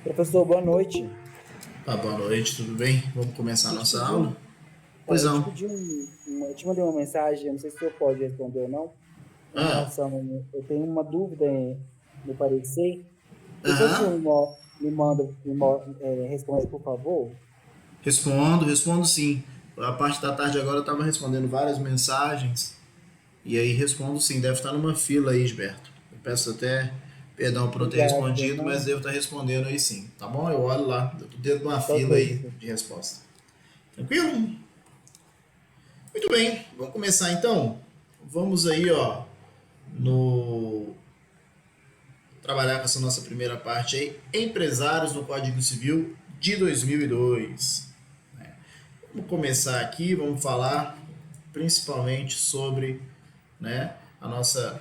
Professor, boa noite. Boa noite, tudo bem? Vamos começar a Eu te nossa pedi aula? um, Pois eu te não. pedi eu te mandei uma mensagem, eu não sei se o senhor pode responder ou não, em Ah, relação, eu tenho uma dúvida no parecer. Depois o senhor aham. me manda, responde, por favor. Respondo sim. A parte da tarde agora eu estava respondendo várias mensagens e aí respondo sim. Deve estar numa fila aí, Gilberto. Eu peço até perdão por não ter Obrigado, respondido, mas não? devo estar respondendo aí sim. Tá bom? Eu olho lá, eu tô dentro de uma Tá ok, fila aí professor. de resposta. Tranquilo? Muito bem, vamos começar então. Vamos aí, ó, no trabalhar com essa nossa primeira parte aí, empresários no Código Civil de 2002. Vamos começar aqui, vamos falar principalmente sobre, né, a nossa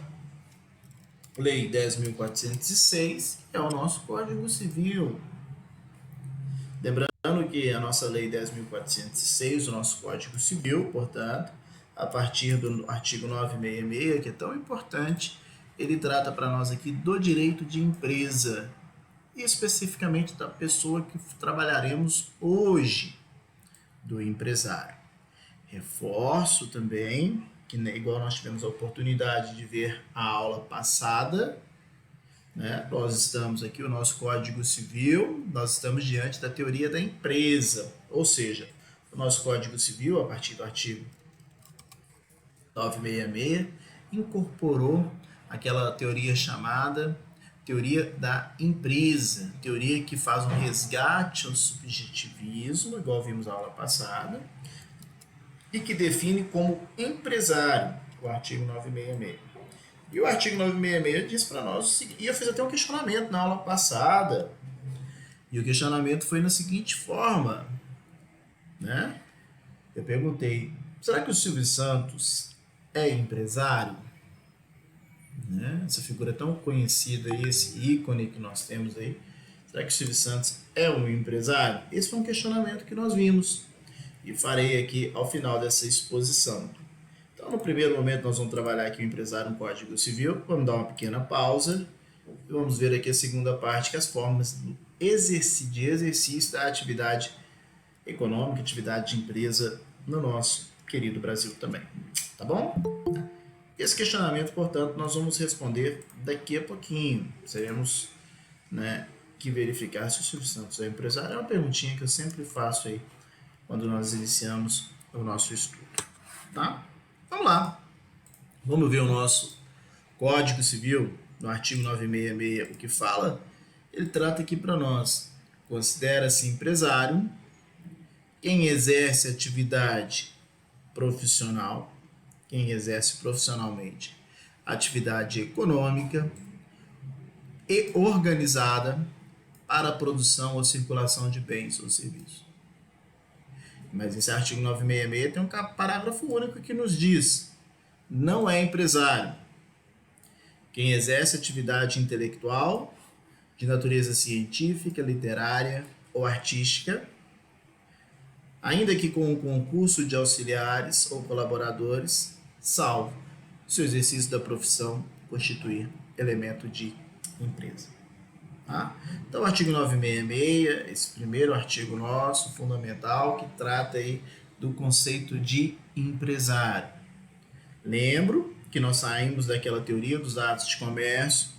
Lei 10.406, que é o nosso Código Civil. Lembrando que a nossa Lei 10.406, o nosso Código Civil, portanto, a partir do artigo 966, que é tão importante, ele trata para nós aqui do direito de empresa, e especificamente da pessoa que trabalharemos hoje, do empresário. Reforço também que, né, igual nós tivemos a oportunidade de ver a aula passada, né, nós estamos aqui, o nosso Código Civil, nós estamos diante da teoria da empresa, ou seja, o nosso Código Civil, a partir do artigo 966, incorporou aquela teoria chamada teoria da empresa, teoria que faz um resgate ao subjetivismo, igual vimos na aula passada, e que define como empresário o artigo 966. E o artigo 966 diz para nós o seguinte, e eu fiz até um questionamento na aula passada, e o questionamento foi na seguinte forma, né? Eu perguntei, será que o Silvio Santos é empresário? Né? Essa figura tão conhecida aí, esse ícone que nós temos aí, será que o Silvio Santos é um empresário? Esse foi um questionamento que nós vimos e farei aqui ao final dessa exposição. Então, no primeiro momento, nós vamos trabalhar aqui o empresário no Código Civil, vamos dar uma pequena pausa e vamos ver aqui a segunda parte, que é as formas de exercício da atividade econômica, atividade de empresa no nosso querido Brasil também. Tá bom? Esse questionamento, portanto, nós vamos responder daqui a pouquinho. Teremos, né, que verificar se o Silvio Santos é empresário. É uma perguntinha que eu sempre faço aí quando nós iniciamos o nosso estudo. Tá? Vamos lá. Vamos ver o nosso Código Civil, no artigo 966, o que fala. Ele trata aqui para nós. Considera-se empresário quem exerce atividade profissional, quem exerce profissionalmente atividade econômica e organizada para a produção ou circulação de bens ou serviços. Mas esse artigo 966 tem um parágrafo único que nos diz: não é empresário quem exerce atividade intelectual de natureza científica, literária ou artística, ainda que com o concurso de auxiliares ou colaboradores, salvo se o exercício da profissão constituir elemento de empresa. Tá? Então, o artigo 966, esse primeiro artigo nosso, fundamental, que trata aí do conceito de empresário. Lembro que nós saímos daquela teoria dos atos de comércio,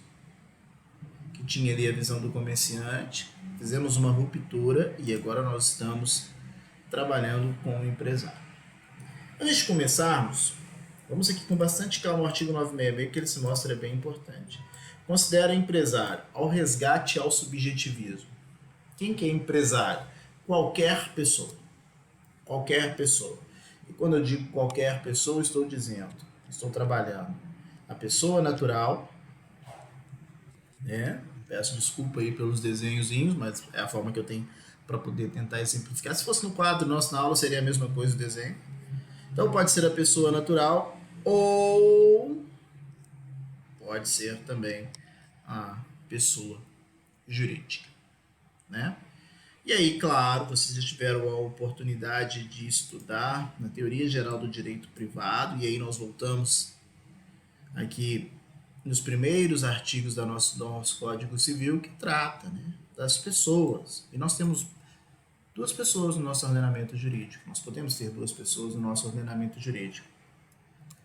que tinha ali a visão do comerciante, fizemos uma ruptura e agora nós estamos trabalhando com o empresário. Antes de começarmos, vamos aqui com bastante calma o artigo 966, que ele se mostra bem importante. Considera empresário ao resgate ao subjetivismo. Quem que é empresário? Qualquer pessoa. Qualquer pessoa. E quando eu digo qualquer pessoa, estou trabalhando a pessoa natural, né? Peço desculpa aí pelos desenhozinhos, mas é a forma que eu tenho para poder tentar exemplificar. Se fosse no quadro nosso na aula, seria a mesma coisa o desenho. Então pode ser a pessoa natural ou pode ser também a pessoa jurídica, né? E aí, claro, vocês já tiveram a oportunidade de estudar na teoria geral do direito privado, e aí nós voltamos aqui nos primeiros artigos do nosso Código Civil, que trata, né, das pessoas. E nós temos duas pessoas no nosso ordenamento jurídico. Nós podemos ter duas pessoas no nosso ordenamento jurídico.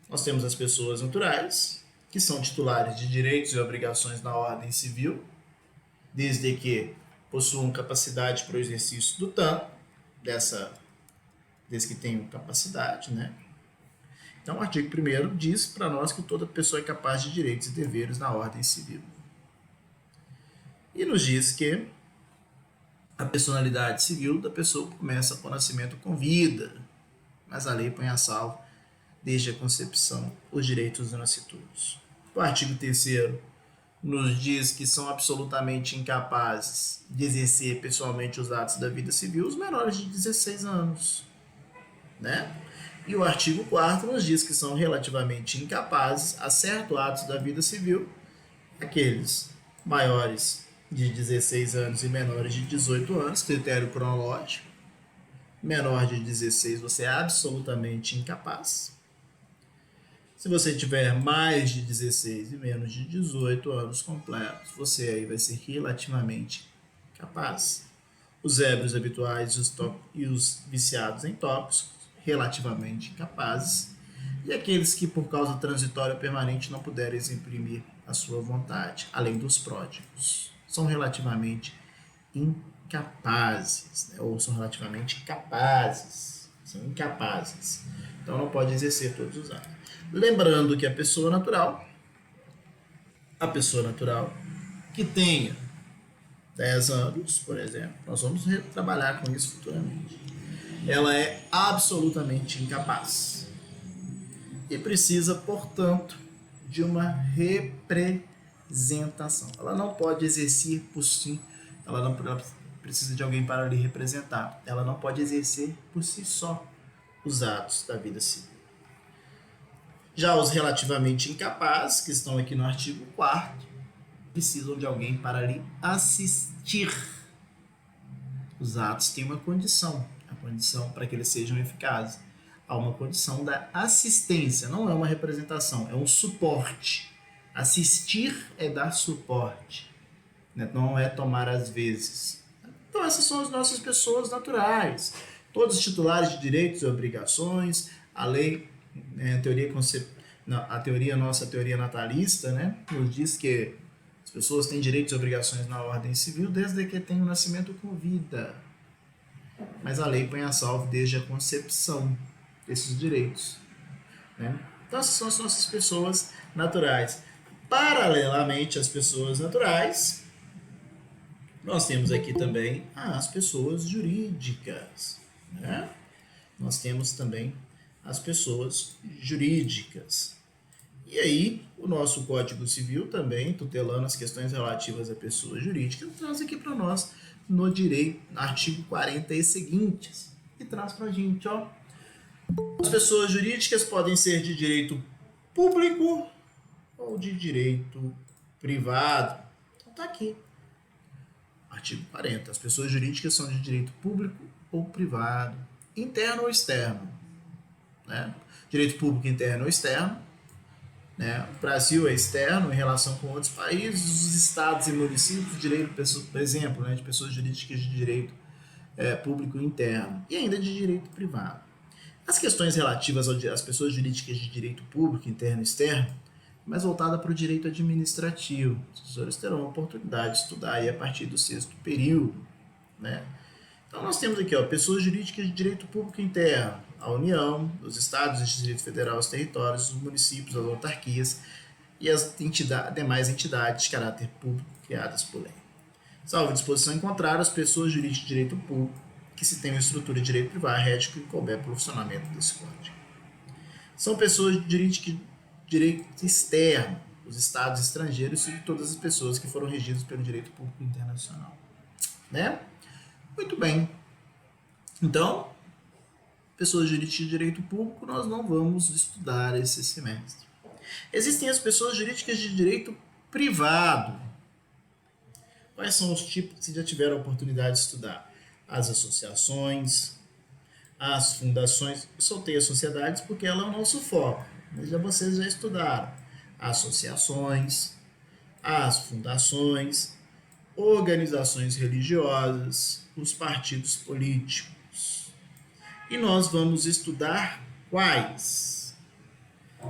Nós temos as pessoas naturais, que são titulares de direitos e obrigações na ordem civil, desde que possuam capacidade para o exercício do TAM, desde que tenham capacidade, né? Então, o artigo 1º diz para nós que toda pessoa é capaz de direitos e deveres na ordem civil. E nos diz que a personalidade civil da pessoa começa com o nascimento com vida, mas a lei põe a salvo desde a concepção os direitos dos nascituros. O artigo 3º nos diz que são absolutamente incapazes de exercer pessoalmente os atos da vida civil os menores de 16 anos, né? E o artigo 4º nos diz que são relativamente incapazes a certos atos da vida civil aqueles maiores de 16 anos e menores de 18 anos, critério cronológico. Menor de 16 você é absolutamente incapaz. Se você tiver mais de 16 e menos de 18 anos completos, você aí vai ser relativamente capaz. Os ébrios habituais e os viciados em tóxicos, relativamente incapazes. E aqueles que, por causa transitória permanente, não puderem imprimir a sua vontade, além dos pródigos. São relativamente incapazes, né? Ou são relativamente capazes. São incapazes. Então, não pode exercer todos os atos. Lembrando que a pessoa natural que tenha 10 anos, por exemplo, nós vamos trabalhar com isso futuramente, ela é absolutamente incapaz e precisa, portanto, de uma representação. Ela não pode exercer por si, ela precisa de alguém para lhe representar. Ela não pode exercer por si só os atos da vida civil. Já os relativamente incapazes, que estão aqui no artigo 4º, precisam de alguém para lhe assistir. Os atos têm uma condição, a condição para que eles sejam eficazes. Há uma condição da assistência, não é uma representação, é um suporte. Assistir é dar suporte, né? Não é tomar às vezes. Então essas são as nossas pessoas naturais, todos titulares de direitos e obrigações. A lei, a teoria natalista, né, nos diz que as pessoas têm direitos e obrigações na ordem civil desde que tenham nascimento com vida. Mas a lei põe a salvo desde a concepção desses direitos, né? Então essas são as nossas pessoas naturais. Paralelamente às pessoas naturais, nós temos aqui também as pessoas jurídicas, né? Nós temos também as pessoas jurídicas. E aí, o nosso Código Civil também, tutelando as questões relativas à pessoa jurídica, traz aqui para nós no direito, artigo 40 e seguintes, e traz para a gente, ó, as pessoas jurídicas podem ser de direito público ou de direito privado. Então tá aqui, artigo 40. As pessoas jurídicas são de direito público ou privado, interno ou externo, né? Direito público interno ou externo, né? O Brasil é externo em relação com outros países, os estados e municípios, direito, por exemplo, né, de pessoas jurídicas de direito público interno e ainda de direito privado. As questões relativas às pessoas jurídicas de direito público, interno e externo, mais voltada para o direito administrativo. Os professores terão a oportunidade de estudar aí a partir do 6º período, né? Então nós temos aqui, ó, pessoas jurídicas de direito público interno, a União, os estados, o Distrito Federal, os territórios, os municípios, as autarquias e as demais entidades de caráter público criadas por lei. Salvo disposição em contrário, as pessoas jurídicas de direito público que se tem uma estrutura de direito privado, ético e couber pelo funcionamento desse código. São pessoas de direito externo, os estados estrangeiros e todas as pessoas que foram regidas pelo direito público internacional, né? Muito bem. Então, pessoas jurídicas de direito público nós não vamos estudar esse semestre. Existem as pessoas jurídicas de direito privado. Quais são os tipos que vocês já tiveram a oportunidade de estudar? As associações, as fundações. Eu soltei as sociedades porque ela é o nosso foco, mas vocês já estudaram associações, as fundações, organizações religiosas, os partidos políticos. E nós vamos estudar quais?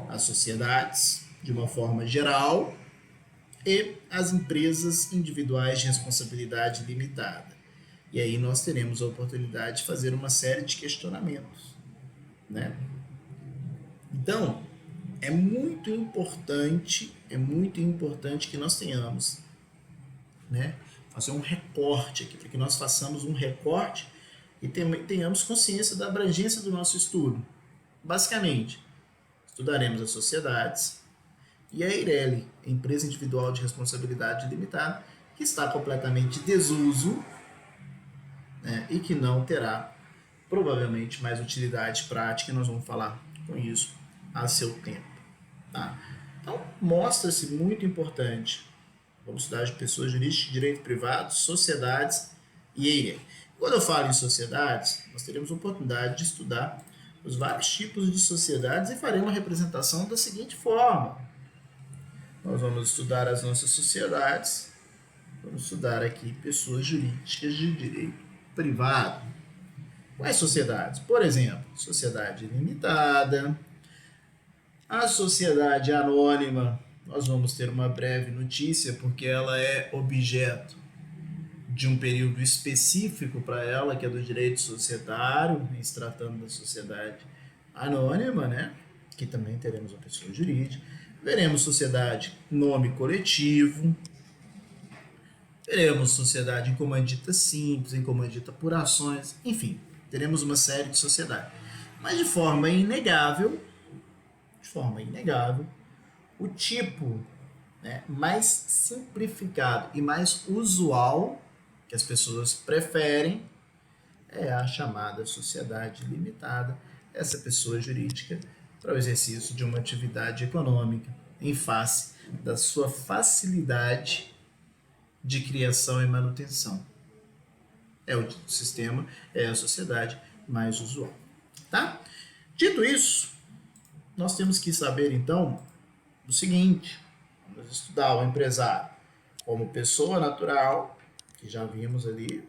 As sociedades, de uma forma geral, e as empresas individuais de responsabilidade limitada. E aí nós teremos a oportunidade de fazer uma série de questionamentos, né? Então, é muito importante que nós tenhamos, né, fazer um recorte aqui, para que nós façamos um recorte e tenhamos consciência da abrangência do nosso estudo. Basicamente, estudaremos as sociedades e a EIRELI, Empresa Individual de Responsabilidade Limitada, que está completamente desuso, né, e que não terá provavelmente mais utilidade prática, e nós vamos falar com isso a seu tempo. Tá? Então, mostra-se muito importante. Vamos estudar de pessoas jurídicas, direito privado, sociedades e EIRELI. Quando eu falo em sociedades, nós teremos a oportunidade de estudar os vários tipos de sociedades e farei uma representação da seguinte forma. Nós vamos estudar as nossas sociedades, vamos estudar aqui pessoas jurídicas de direito privado. Quais sociedades? Por exemplo, sociedade limitada, a sociedade anônima. Nós vamos ter uma breve notícia, porque ela é objeto de um período específico para ela, que é do direito societário, se tratando da sociedade anônima, né? Que também teremos a pessoa jurídica. Veremos sociedade nome coletivo, teremos sociedade em comandita simples, em comandita por ações, enfim, teremos uma série de sociedades. Mas de forma inegável, o tipo, né, mais simplificado e mais usual que as pessoas preferem é a chamada sociedade limitada, essa pessoa jurídica para o exercício de uma atividade econômica em face da sua facilidade de criação e manutenção. É o sistema, é a sociedade mais usual. Tá? Dito isso, nós temos que saber então o seguinte: vamos estudar o empresário como pessoa natural, que já vimos ali,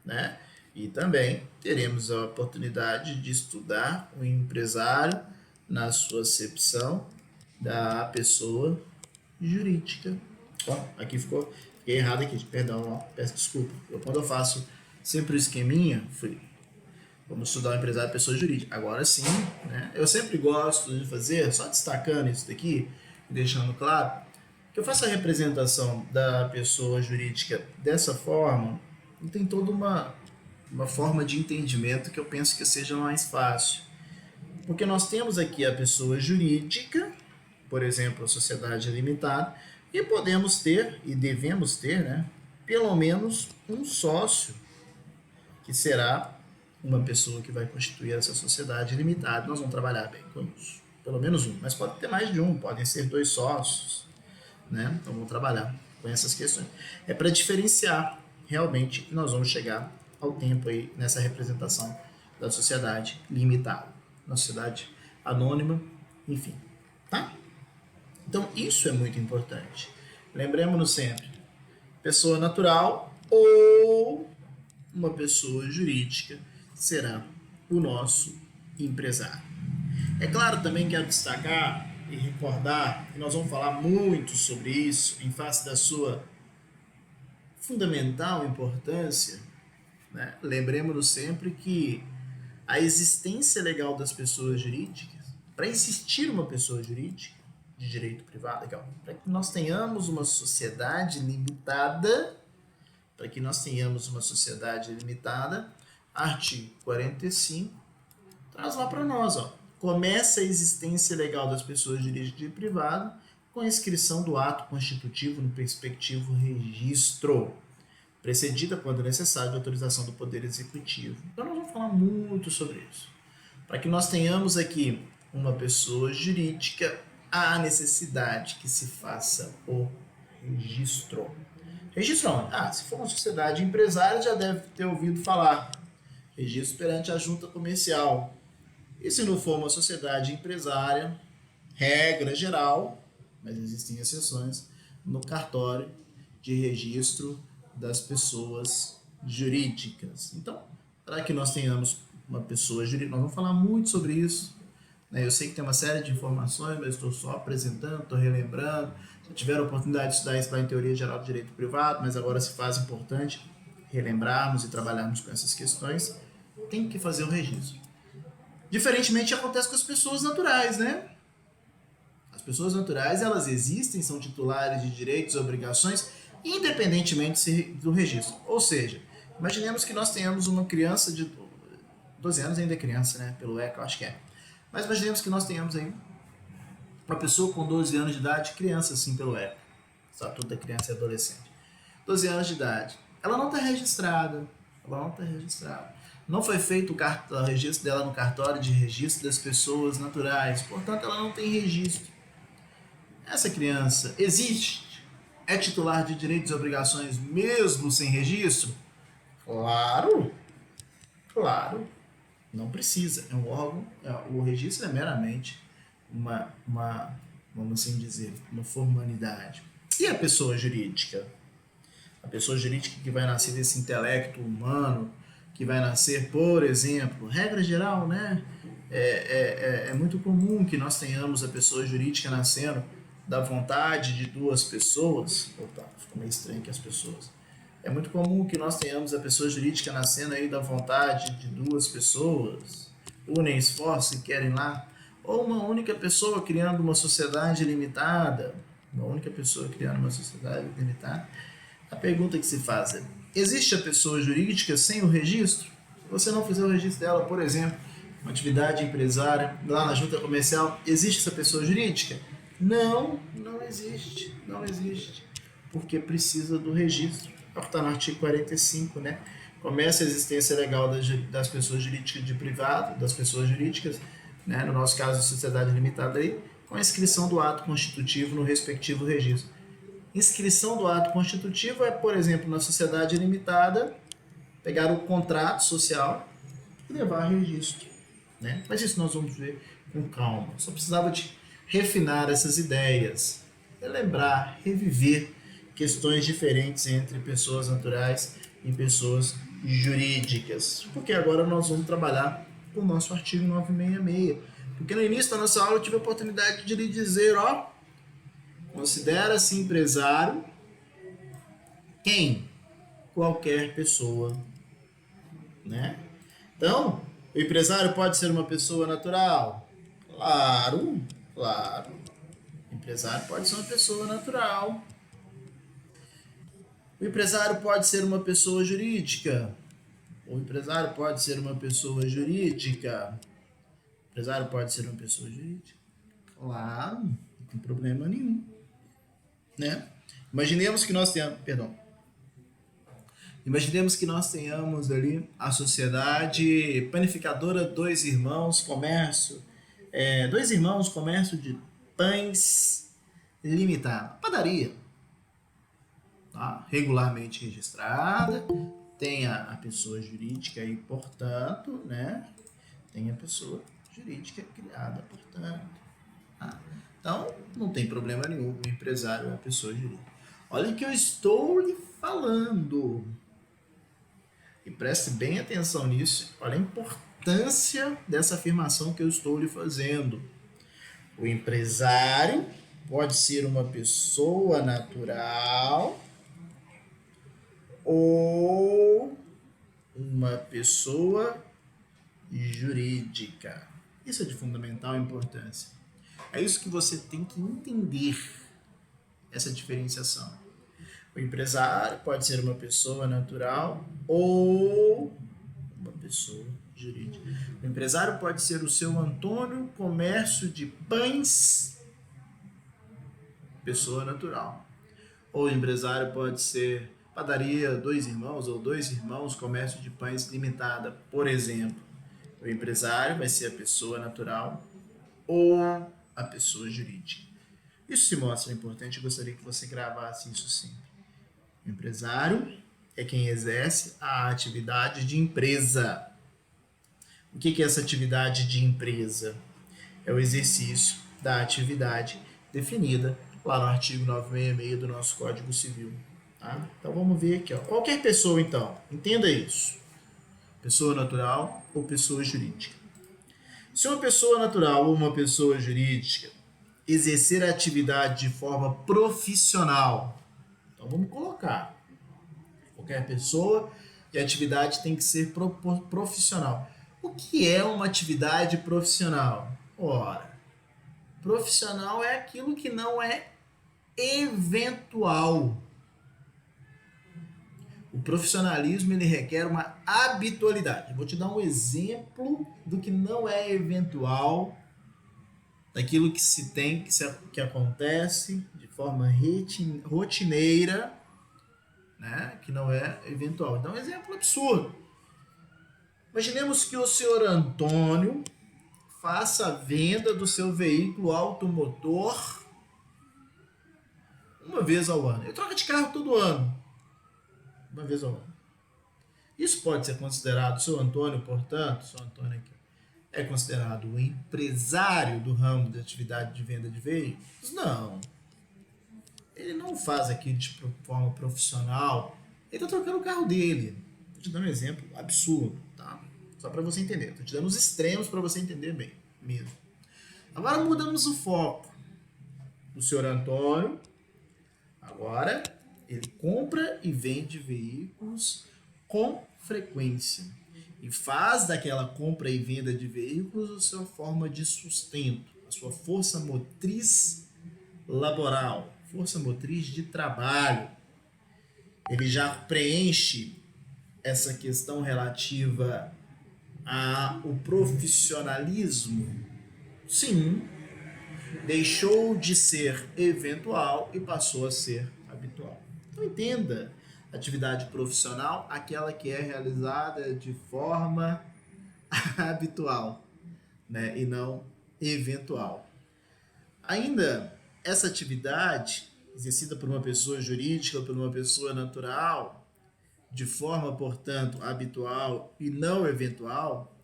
né? E também teremos a oportunidade de estudar o empresário na sua acepção da pessoa jurídica. Ó, aqui fiquei errado aqui, perdão, ó, peço desculpa. Quando eu faço sempre o esqueminha, vamos estudar o empresário pessoa jurídica. Agora sim, né? Eu sempre gosto de fazer, só destacando isso daqui, deixando claro, que eu faço a representação da pessoa jurídica dessa forma, e tem toda uma forma de entendimento que eu penso que seja mais fácil. Porque nós temos aqui a pessoa jurídica, por exemplo, a sociedade limitada, e podemos ter, e devemos ter, né, pelo menos um sócio, que será uma pessoa que vai constituir essa sociedade limitada. Nós vamos trabalhar bem com isso. Pelo menos um, mas pode ter mais de um, podem ser 2 sócios, né? Então vamos trabalhar com essas questões. É para diferenciar realmente, e nós vamos chegar ao tempo aí nessa representação da sociedade limitada, na sociedade anônima, enfim, tá? Então isso é muito importante. Lembremos-nos sempre, pessoa natural ou uma pessoa jurídica será o nosso empresário. É claro, também quero destacar e recordar, e nós vamos falar muito sobre isso, em face da sua fundamental importância, né? Lembremos-nos sempre que a existência legal das pessoas jurídicas, para existir uma pessoa jurídica de direito privado, para que nós tenhamos uma sociedade limitada, artigo 45 traz lá para nós, ó. Começa a existência legal das pessoas jurídicas de privado com a inscrição do ato constitutivo no respectivo registro, precedida, quando necessário, de autorização do Poder Executivo. Então nós vamos falar muito sobre isso. Para que nós tenhamos aqui uma pessoa jurídica, há necessidade que se faça o registro. Registro onde? Se for uma sociedade empresária, já deve ter ouvido falar. Registro perante a junta comercial. E se não for uma sociedade empresária, regra geral, mas existem exceções, no cartório de registro das pessoas jurídicas. Então, para que nós tenhamos uma pessoa jurídica, nós vamos falar muito sobre isso, né? Eu sei que tem uma série de informações, mas estou só apresentando, estou relembrando. Se tiver a oportunidade de estudar isso lá em Teoria Geral do Direito Privado, mas agora se faz importante relembrarmos e trabalharmos com essas questões, tem que fazer o registro. Diferentemente acontece com as pessoas naturais, né? As pessoas naturais, elas existem, são titulares de direitos e obrigações, independentemente do registro. Ou seja, imaginemos que nós tenhamos uma criança de 12 anos, ainda é criança, né? Pelo ECA, eu acho que é. Mas imaginemos que nós tenhamos aí uma pessoa com 12 anos de idade, criança assim pelo ECA, Estatuto da Criança e Adolescente. 12 anos de idade. Ela não está registrada. Não foi feito o registro dela no cartório de registro das pessoas naturais. Portanto, ela não tem registro. Essa criança existe? É titular de direitos e obrigações mesmo sem registro? Claro. Não precisa. É um órgão. O registro é meramente vamos assim dizer, uma formalidade. E a pessoa jurídica? A pessoa jurídica que vai nascer desse intelecto humano, que vai nascer, por exemplo, regra geral, né? É muito comum que nós tenhamos a pessoa jurídica nascendo da vontade de duas pessoas. Opa, ficou meio estranho aqui as pessoas. É muito comum que nós tenhamos a pessoa jurídica nascendo aí da vontade de duas pessoas, unem esforços e querem lá, ou uma única pessoa criando uma sociedade limitada, A pergunta que se faz é: existe a pessoa jurídica sem o registro? Se você não fizer o registro dela, por exemplo, uma atividade empresária, lá na junta comercial, existe essa pessoa jurídica? Não existe. Porque precisa do registro. Está no artigo 45, né? Começa a existência legal das pessoas jurídicas de privado, das pessoas jurídicas, né? No nosso caso, a sociedade limitada aí, com a inscrição do ato constitutivo no respectivo registro. Inscrição do ato constitutivo é, por exemplo, na sociedade limitada, pegar o contrato social e levar a registro, né? Mas isso nós vamos ver com calma. Só precisava de refinar essas ideias, relembrar, reviver questões diferentes entre pessoas naturais e pessoas jurídicas. Porque agora nós vamos trabalhar com o nosso artigo 966. Porque no início da nossa aula eu tive a oportunidade de lhe dizer, considera-se empresário quem? Qualquer pessoa, né? Então, o empresário pode ser uma pessoa natural? Claro. O empresário pode ser uma pessoa natural. O empresário pode ser uma pessoa jurídica? O empresário pode ser uma pessoa jurídica? O empresário pode ser uma pessoa jurídica? Claro, não tem problema nenhum, né? Imaginemos que nós tenhamos ali a sociedade panificadora Dois Irmãos Comércio de Pães Limitada, padaria, tá? Regularmente registrada, tem a pessoa jurídica aí, portanto, né? Tem a pessoa jurídica criada, portanto. Tá? Então, não tem problema nenhum, o empresário é a pessoa jurídica. Olha o que eu estou lhe falando. E preste bem atenção nisso. Olha a importância dessa afirmação que eu estou lhe fazendo. O empresário pode ser uma pessoa natural ou uma pessoa jurídica. Isso é de fundamental importância. É isso que você tem que entender, essa diferenciação. O empresário pode ser uma pessoa natural ou uma pessoa jurídica. O empresário pode ser o seu Antônio Comércio de Pães, pessoa natural. Ou o empresário pode ser padaria Dois Irmãos ou Dois Irmãos Comércio de Pães Limitada, por exemplo. O empresário vai ser a pessoa natural ou a pessoa jurídica. Isso se mostra importante, eu gostaria que você gravasse isso sempre. O empresário é quem exerce a atividade de empresa. O que é essa atividade de empresa? É o exercício da atividade definida lá no artigo 966 do nosso Código Civil. Tá? Então vamos ver aqui. Ó. Qualquer pessoa, então, entenda isso. Pessoa natural ou pessoa jurídica. Se uma pessoa natural ou uma pessoa jurídica exercer a atividade de forma profissional, então vamos colocar. Qualquer pessoa e a atividade tem que ser profissional. O que é uma atividade profissional? Ora, profissional é aquilo que não é eventual. O profissionalismo ele requer uma habitualidade. Vou te dar um exemplo do que não é eventual, daquilo que se tem, que acontece de forma rotineira, né? Que não é eventual. Então, um exemplo absurdo. Imaginemos que o senhor Antônio faça a venda do seu veículo automotor uma vez ao ano. Ele troca de carro todo ano. Uma vez ao ano. Isso pode ser considerado, o seu Antônio, portanto, o seu Antônio aqui, é considerado um empresário do ramo de atividade de venda de veículos? Não. Ele não faz aquilo de forma profissional. Ele está trocando o carro dele. Estou te dando um exemplo absurdo, tá? Só para você entender. Estou te dando os extremos para você entender bem mesmo. Agora mudamos o foco. O senhor Antônio, agora, ele compra e vende veículos com frequência. E faz daquela compra e venda de veículos a sua forma de sustento, a sua força motriz laboral, força motriz de trabalho. Ele já preenche essa questão relativa ao profissionalismo? Sim. Deixou de ser eventual e passou a ser habitual. Então entenda, atividade profissional, aquela que é realizada de forma habitual, né, e não eventual. Ainda, essa atividade exercida por uma pessoa jurídica ou por uma pessoa natural, de forma, portanto, habitual e não eventual,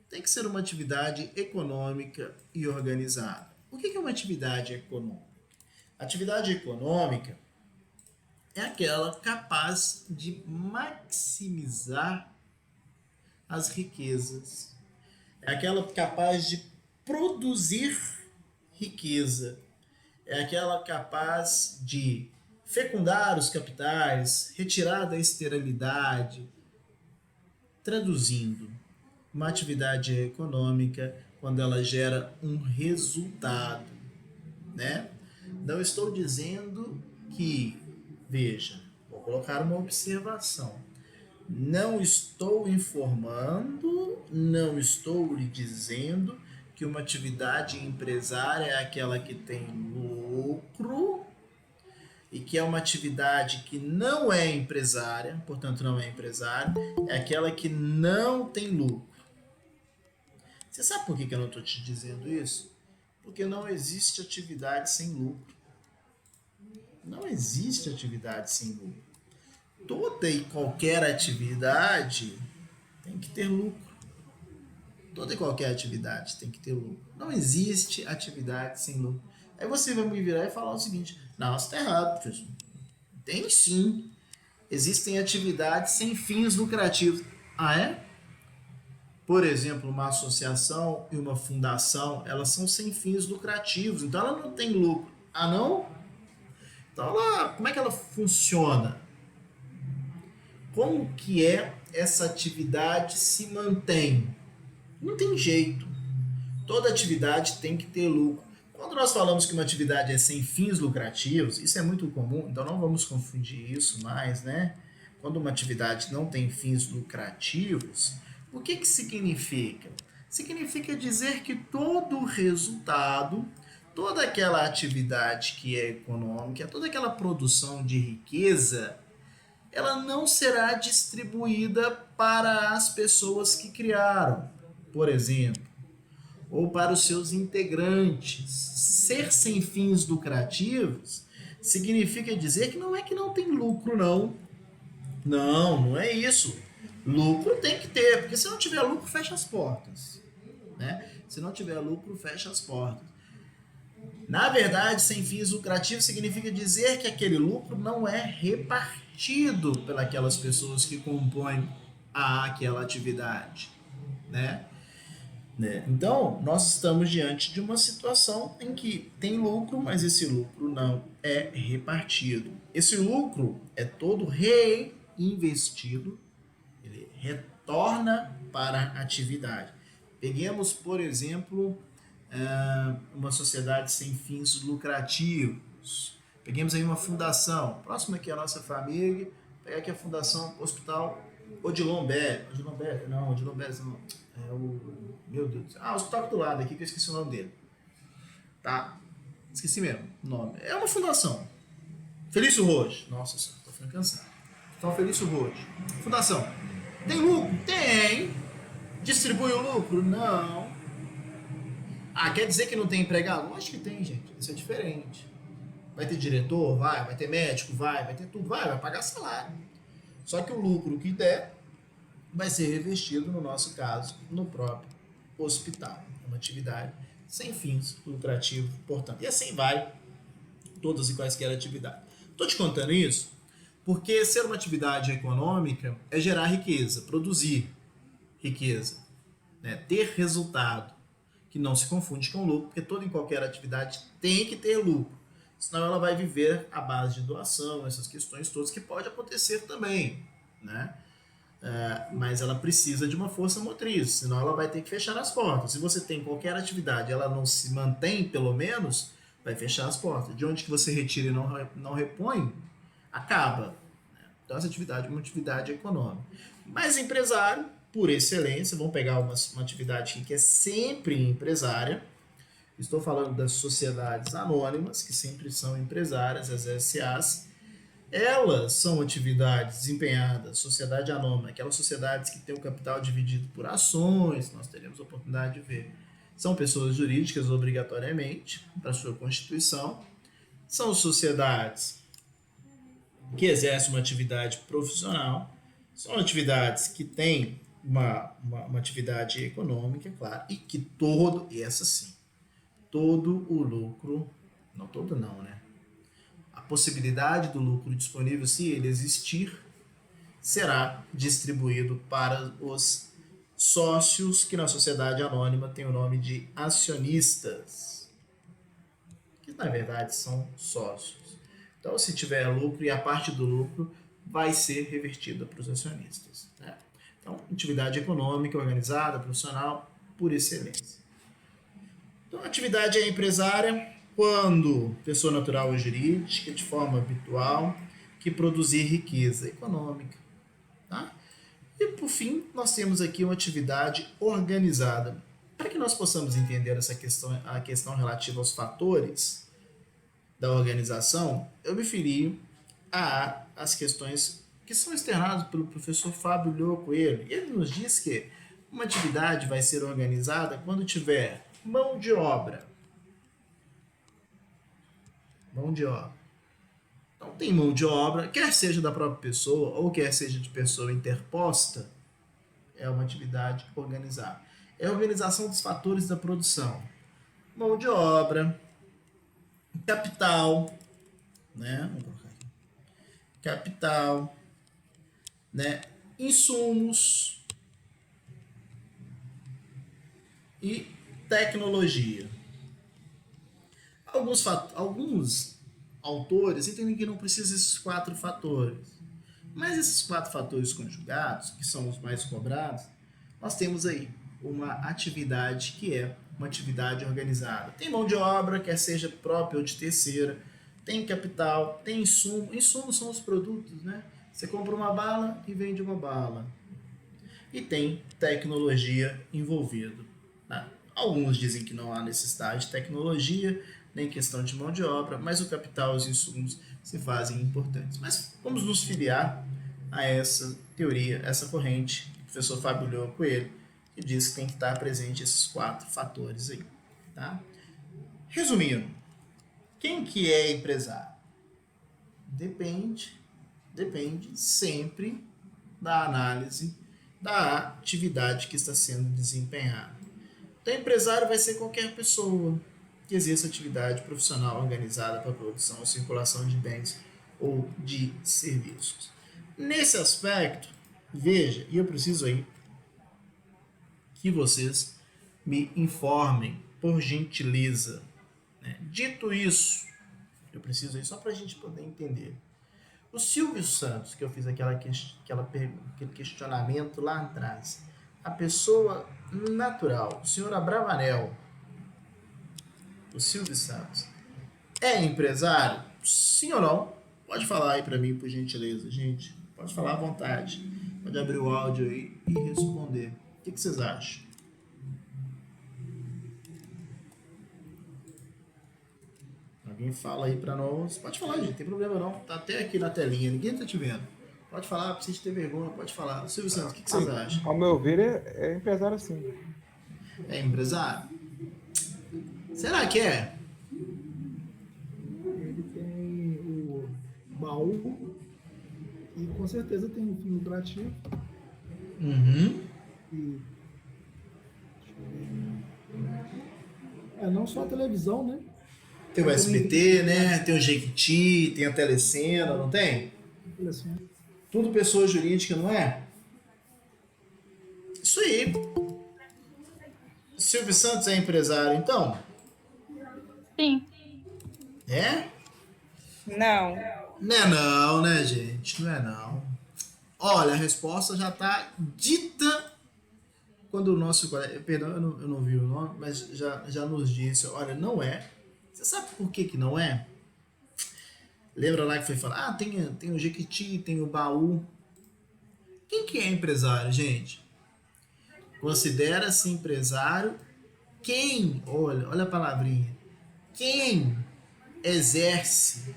tem que ser uma atividade econômica e organizada. O que é uma atividade econômica? Atividade econômica é aquela capaz de maximizar as riquezas. É aquela capaz de produzir riqueza. É aquela capaz de fecundar os capitais, retirar da esterilidade. Traduzindo, uma atividade econômica quando ela gera um resultado, né? Não estou dizendo que, veja, vou colocar uma observação. Não estou informando, não estou lhe dizendo que uma atividade empresária é aquela que tem lucro e que é uma atividade que não é empresária, portanto não é empresária, é aquela que não tem lucro. Você sabe por que eu não estou te dizendo isso? Porque não existe atividade sem lucro. Não existe atividade sem lucro. Toda e qualquer atividade tem que ter lucro. Toda e qualquer atividade tem que ter lucro. Não existe atividade sem lucro. Aí você vai me virar e falar o seguinte: não, você está errado, professor. Tem sim. Existem atividades sem fins lucrativos. Ah, é? Por exemplo, uma associação e uma fundação, elas são sem fins lucrativos, então ela não tem lucro. Ah, não? Então, como é que ela funciona? Como que essa atividade se mantém? Não tem jeito. Toda atividade tem que ter lucro. Quando nós falamos que uma atividade é sem fins lucrativos, isso é muito comum, então não vamos confundir isso mais, né? Quando uma atividade não tem fins lucrativos, o que significa? Significa dizer que todo resultado, toda aquela atividade que é econômica, toda aquela produção de riqueza, ela não será distribuída para as pessoas que criaram, por exemplo, ou para os seus integrantes. Ser sem fins lucrativos significa dizer que não tem lucro, não. Não é isso. Lucro tem que ter, porque se não tiver lucro, fecha as portas, né? Se não tiver lucro, fecha as portas. Na verdade, sem fins lucrativos significa dizer que aquele lucro não é repartido pelas pessoas que compõem aquela atividade, né? Então, nós estamos diante de uma situação em que tem lucro, mas esse lucro não é repartido. Esse lucro é todo reinvestido, ele retorna para a atividade. Peguemos, por exemplo, uma sociedade sem fins lucrativos. Peguemos aí uma fundação, próxima aqui à nossa família, pegar aqui a Fundação Hospital Odilon Beres. Odilon Beres não. É o. Meu Deus. O hospital aqui do lado aqui, que eu esqueci o nome dele. Tá? Esqueci mesmo o nome. É uma fundação. Felício Rojo. Nossa senhora, tô ficando cansado. Hospital Felício Rojo. Fundação. Tem lucro? Tem. Distribui o lucro? Não. Quer dizer que não tem empregado? Lógico que tem, gente. Isso é diferente. Vai ter diretor? Vai ter médico? Vai ter tudo? Vai pagar salário. Só que o lucro que der vai ser revestido, no nosso caso, no próprio hospital. É uma atividade sem fins lucrativos, portanto. E assim vai todas e quaisquer atividades. Estou te contando isso porque ser uma atividade econômica é gerar riqueza, produzir riqueza, né? Ter resultado, que não se confunde com lucro, porque toda e qualquer atividade tem que ter lucro. Senão ela vai viver à base de doação, essas questões todas, que pode acontecer também, né? Mas ela precisa de uma força motriz, senão ela vai ter que fechar as portas. Se você tem qualquer atividade, ela não se mantém, pelo menos, vai fechar as portas. De onde que você retira e não repõe, acaba. Então essa atividade é uma atividade econômica. Mas empresário, por excelência, vamos pegar uma atividade que é sempre empresária. Estou falando das sociedades anônimas, que sempre são empresárias, as SAs. Elas são atividades desempenhadas, sociedade anônima, aquelas sociedades que têm o capital dividido por ações, nós teremos a oportunidade de ver. São pessoas jurídicas obrigatoriamente, para sua constituição. São sociedades que exercem uma atividade profissional, são atividades que têm uma atividade econômica, claro, e que e essa sim, todo o lucro, não todo não, né? A possibilidade do lucro disponível, se ele existir, será distribuído para os sócios, que na sociedade anônima tem o nome de acionistas, que na verdade são sócios. Então, se tiver lucro, e a parte do lucro vai ser revertida para os acionistas, né? Então, atividade econômica, organizada, profissional, por excelência. Então, a atividade é empresária quando pessoa natural ou jurídica, de forma habitual, que produzir riqueza econômica. Tá? E, por fim, nós temos aqui uma atividade organizada. Para que nós possamos entender a questão relativa aos fatores da organização, eu me referi às questões que são externadas pelo professor Fábio Lhô Coelho. Ele nos diz que uma atividade vai ser organizada quando tiver mão de obra. Mão de obra. Então, tem mão de obra, quer seja da própria pessoa ou quer seja de pessoa interposta, é uma atividade organizada. É a organização dos fatores da produção. Mão de obra, capital, né? Vamos colocar aqui. Capital, né? Insumos e tecnologia. Alguns autores entendem que não precisa desses 4 fatores. Mas esses 4 fatores conjugados, que são os mais cobrados, nós temos aí uma atividade que é uma atividade organizada. Tem mão de obra, quer seja própria ou de terceira, tem capital, tem insumo. Insumos são os produtos, né? Você compra uma bala e vende uma bala. E tem tecnologia envolvida, né? Alguns dizem que não há necessidade de tecnologia, nem questão de mão de obra, mas o capital e os insumos se fazem importantes. Mas vamos nos filiar a essa teoria, essa corrente, do professor Fábio Lhô Coelho, que diz que tem que estar presente esses 4 fatores aí. Tá? Resumindo, quem que é empresário? Depende sempre da análise da atividade que está sendo desempenhada. Então, empresário vai ser qualquer pessoa. que exerça atividade profissional organizada para a produção ou circulação de bens ou de serviços. Nesse aspecto, veja, e eu preciso aí que vocês me informem, por gentileza, né? Dito isso, eu preciso aí só para a gente poder entender. O Silvio Santos, que eu fiz aquele questionamento lá atrás, a pessoa natural, o senhor Abravanel, o Silvio Santos, é empresário? Sim ou não? Pode falar aí para mim, por gentileza, gente. Pode falar à vontade. Pode abrir o áudio aí e responder. O que vocês acham? Alguém fala aí pra nós. Pode falar, gente, não tem problema não. Tá até aqui na telinha, ninguém tá te vendo. Pode falar, precisa ter vergonha, pode falar. Silvio Santos, o que vocês acham? Ao meu ver, é empresário sim. É empresário? Será que é? Ele tem o baú e com certeza tem um fim lucrativo. Uhum. E não só a televisão, né? Tem o SBT, né? Tem o Jequiti, tem a Telecena, não tem? Assim, Tudo pessoa jurídica, não é? Isso aí. Silvio Santos é empresário, então? Sim. É? Não. Não é não, né, gente? Não é não. Olha, a resposta já está dita quando o nosso colega... Perdão, eu não vi o nome, mas já nos disse. Olha, não é. Você sabe por que não é? Lembra lá que foi falar? Tem o Jequiti, tem o baú. Quem que é empresário, gente? Considera-se empresário quem, olha a palavrinha, quem exerce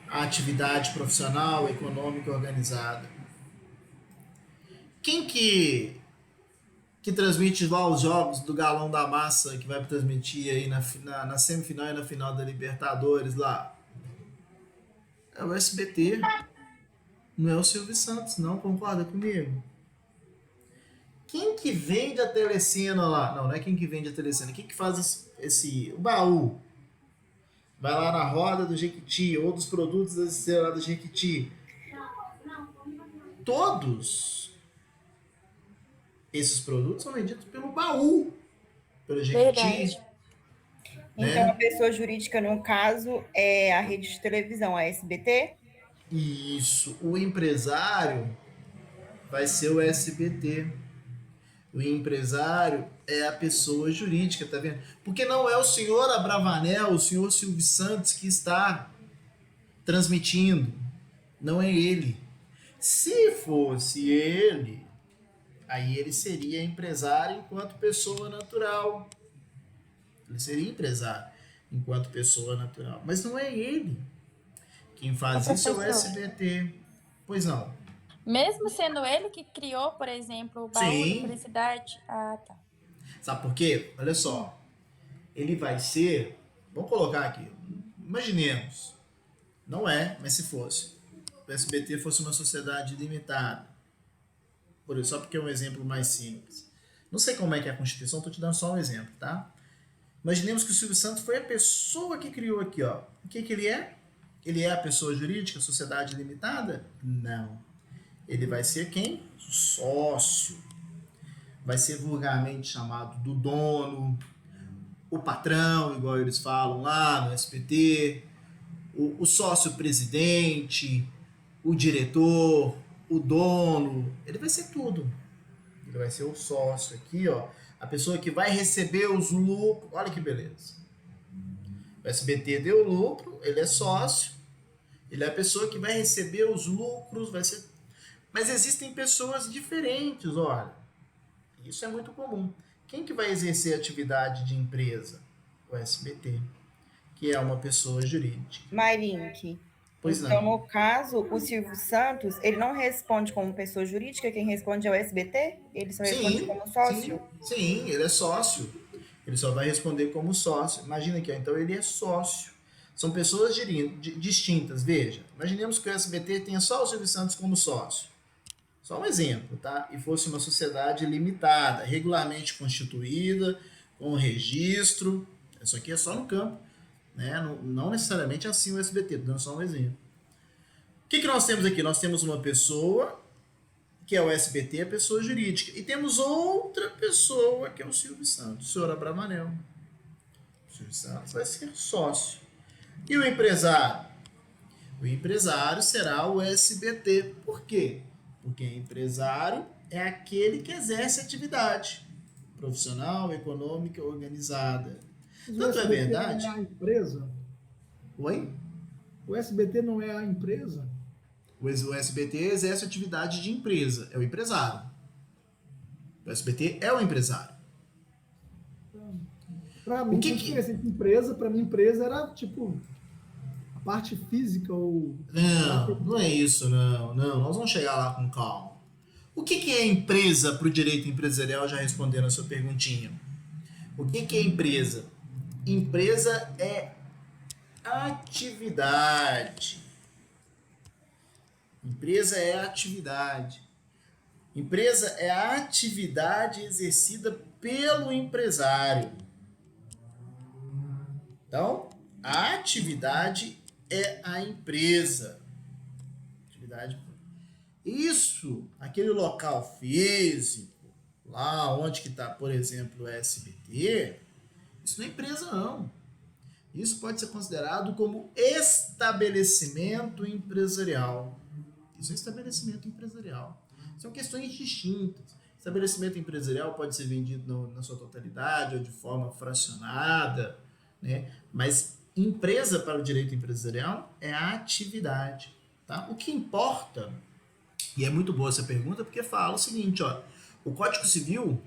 a atividade profissional, econômica organizada. Quem que transmite lá os jogos do Galão da Massa, que vai transmitir aí na semifinal e na final da Libertadores lá? É o SBT. Não é o Silvio Santos, não, concorda comigo? Quem que vende a telecena lá? Não é quem que vende a telecena. Quem que faz o baú? Vai lá na roda do Jequiti ou dos produtos da estrela do Jequiti. Todos esses produtos são vendidos pelo baú, pelo Jequiti. Verdade. Né? Então, a pessoa jurídica, no caso, é a rede de televisão, a SBT? Isso. O empresário vai ser o SBT. O empresário é a pessoa jurídica, tá vendo? Porque não é o senhor Abravanel, o senhor Silvio Santos que está transmitindo. Não é ele. Se fosse ele, aí ele seria empresário enquanto pessoa natural. Ele seria empresário enquanto pessoa natural. Mas não é ele. Quem faz isso é o SBT. Pois não. Mesmo sendo ele que criou, por exemplo, o baú Sim. da felicidade. Ah, tá. Sabe por quê? Olha só. Ele vai ser... Vamos colocar aqui. Imaginemos. Não é, mas se fosse. O SBT fosse uma sociedade limitada. Por isso, só porque é um exemplo mais simples. Não sei como é que é a Constituição, estou te dando só um exemplo, tá? Imaginemos que o Silvio Santos foi a pessoa que criou aqui, ó. O que ele é? Ele é a pessoa jurídica, sociedade limitada? Não. Ele vai ser quem? Sócio. Vai ser vulgarmente chamado do dono, o patrão, igual eles falam lá no SBT, o sócio-presidente, o diretor, o dono. Ele vai ser tudo. Ele vai ser o sócio aqui, ó. A pessoa que vai receber os lucros. Olha que beleza. O SBT deu lucro, ele é sócio. Ele é a pessoa que vai receber os lucros, vai ser... Mas existem pessoas diferentes, olha. Isso é muito comum. Quem que vai exercer a atividade de empresa? O SBT, que é uma pessoa jurídica. Mairink. Pois então, não. no caso, o Silvio Santos, ele não responde como pessoa jurídica, quem responde é o SBT? Ele só responde como sócio? Sim, ele é sócio. Ele só vai responder como sócio. Imagina aqui, então ele é sócio. São pessoas distintas, veja. Imaginemos que o SBT tenha só o Silvio Santos como sócio. Só um exemplo, tá? E fosse uma sociedade limitada, regularmente constituída, com registro, Isso aqui é só no campo, né? Não necessariamente assim o SBT, estou dando só um exemplo. O que nós temos aqui? Nós temos uma pessoa, que é o SBT, a pessoa jurídica. E temos outra pessoa, que é o Silvio Santos, o senhor Abravanel. O Silvio Santos vai ser sócio. E o empresário? O empresário será o SBT. Por quê? Porque empresário é aquele que exerce atividade profissional, econômica, organizada. Mas Tanto o é SBT verdade... não é a empresa? Oi? O SBT não é a empresa? O SBT exerce atividade de empresa, é o empresário. O SBT é o empresário. Para mim, que tem diferença entre empresa. Para mim, empresa era tipo a parte física ou. Não é isso, não. Nós vamos chegar lá com calma. O que é empresa para o direito empresarial, já respondendo a sua perguntinha? O que é empresa? Empresa é atividade. Empresa é atividade. Empresa é a atividade exercida pelo empresário. Então, a atividade é a empresa. Atividade. Isso, aquele local físico, lá onde que está, por exemplo, o SBT, isso não é empresa, não. Isso pode ser considerado como estabelecimento empresarial. Isso é estabelecimento empresarial. São questões distintas. Estabelecimento empresarial pode ser vendido na sua totalidade ou de forma fracionada, né? Mas empresa para o direito empresarial é a atividade. Tá? O que importa, e é muito boa essa pergunta, porque fala o seguinte, ó, o Código Civil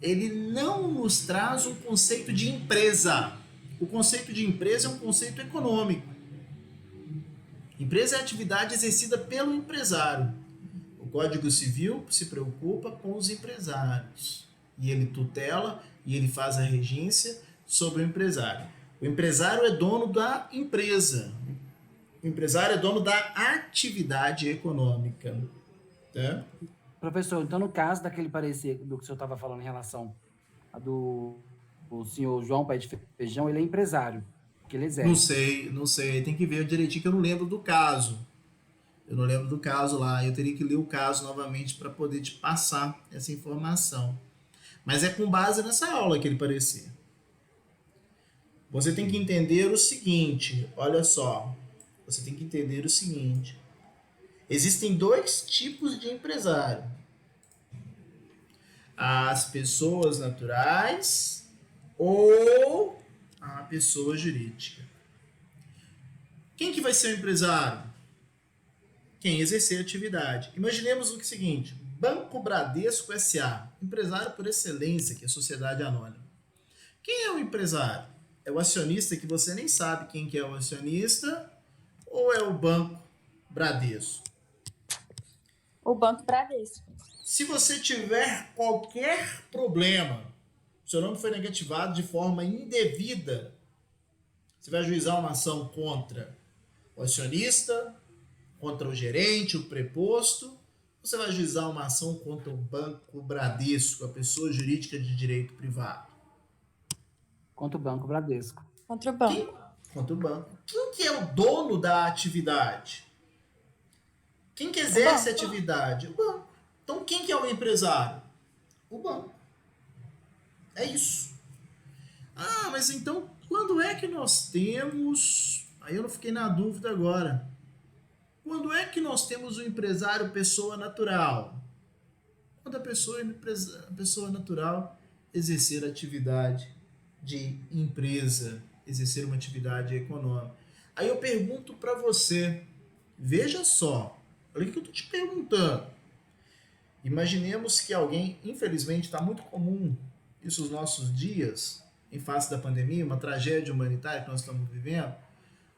ele não nos traz um conceito de empresa. O conceito de empresa é um conceito econômico. Empresa é a atividade exercida pelo empresário. O Código Civil se preocupa com os empresários. E ele tutela e ele faz a regência sobre o empresário. O empresário é dono da empresa. O empresário é dono da atividade econômica. Tá? Professor, então no caso daquele parecer do que o senhor estava falando em relação a do o senhor João Pé de Feijão, ele é empresário, que ele exerce. Não sei. Tem que ver direitinho que eu não lembro do caso. Eu não lembro do caso lá. Eu teria que ler o caso novamente para poder te passar essa informação. Mas é com base nessa aula aquele parecer. Você tem que entender o seguinte, olha só. Você tem que entender o seguinte. Existem dois tipos de empresário. As pessoas naturais ou a pessoa jurídica. Quem que vai ser o empresário? Quem exercer a atividade. Imaginemos o seguinte, Banco Bradesco S.A., empresário por excelência, que é a sociedade anônima. Quem é o empresário? É o acionista que você nem sabe quem que é o acionista ou é o Banco Bradesco? O Banco Bradesco. Se você tiver qualquer problema, seu nome foi negativado de forma indevida, você vai ajuizar uma ação contra o acionista, contra o gerente, o preposto, você vai ajuizar uma ação contra o Banco Bradesco, a pessoa jurídica de direito privado. Contra o Banco Bradesco. Contra o banco. Contra o banco. Quem que é o dono da atividade? Quem que exerce a atividade? O banco. Então, quem que é o empresário? O banco. É isso. Ah, mas então, quando é que nós temos... Aí eu não fiquei na dúvida agora. Quando é que nós temos o empresário pessoa natural? Quando a pessoa natural exercer atividade de empresa, exercer uma atividade econômica. Aí eu pergunto para você, veja só, olha o que eu estou te perguntando. Imaginemos que alguém, infelizmente está muito comum isso nos nossos dias, em face da pandemia, uma tragédia humanitária que nós estamos vivendo,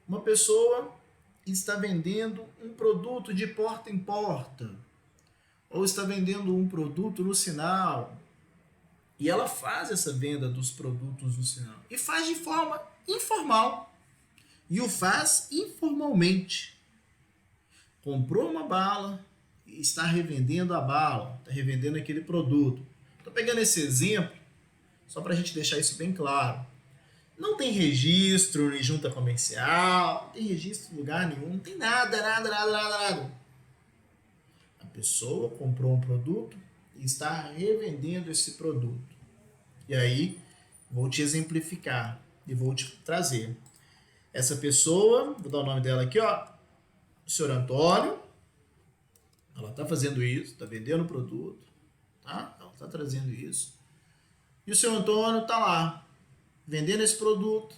uma pessoa está vendendo um produto de porta em porta, ou está vendendo um produto no sinal, e ela faz essa venda dos produtos no sinal, e faz de forma informal, e o faz informalmente. Comprou uma bala e está revendendo a bala, está revendendo aquele produto. Estou pegando esse exemplo só para a gente deixar isso bem claro. Não tem registro em junta comercial, não tem registro em lugar nenhum, não tem nada, nada, nada, nada, nada. A pessoa comprou um produto e está revendendo esse produto. E aí, vou te exemplificar e vou te trazer. Essa pessoa, vou dar o nome dela aqui, ó, o senhor Antônio, ela está fazendo isso, está vendendo o produto, tá? Ela está trazendo isso. E o senhor Antônio está lá, vendendo esse produto,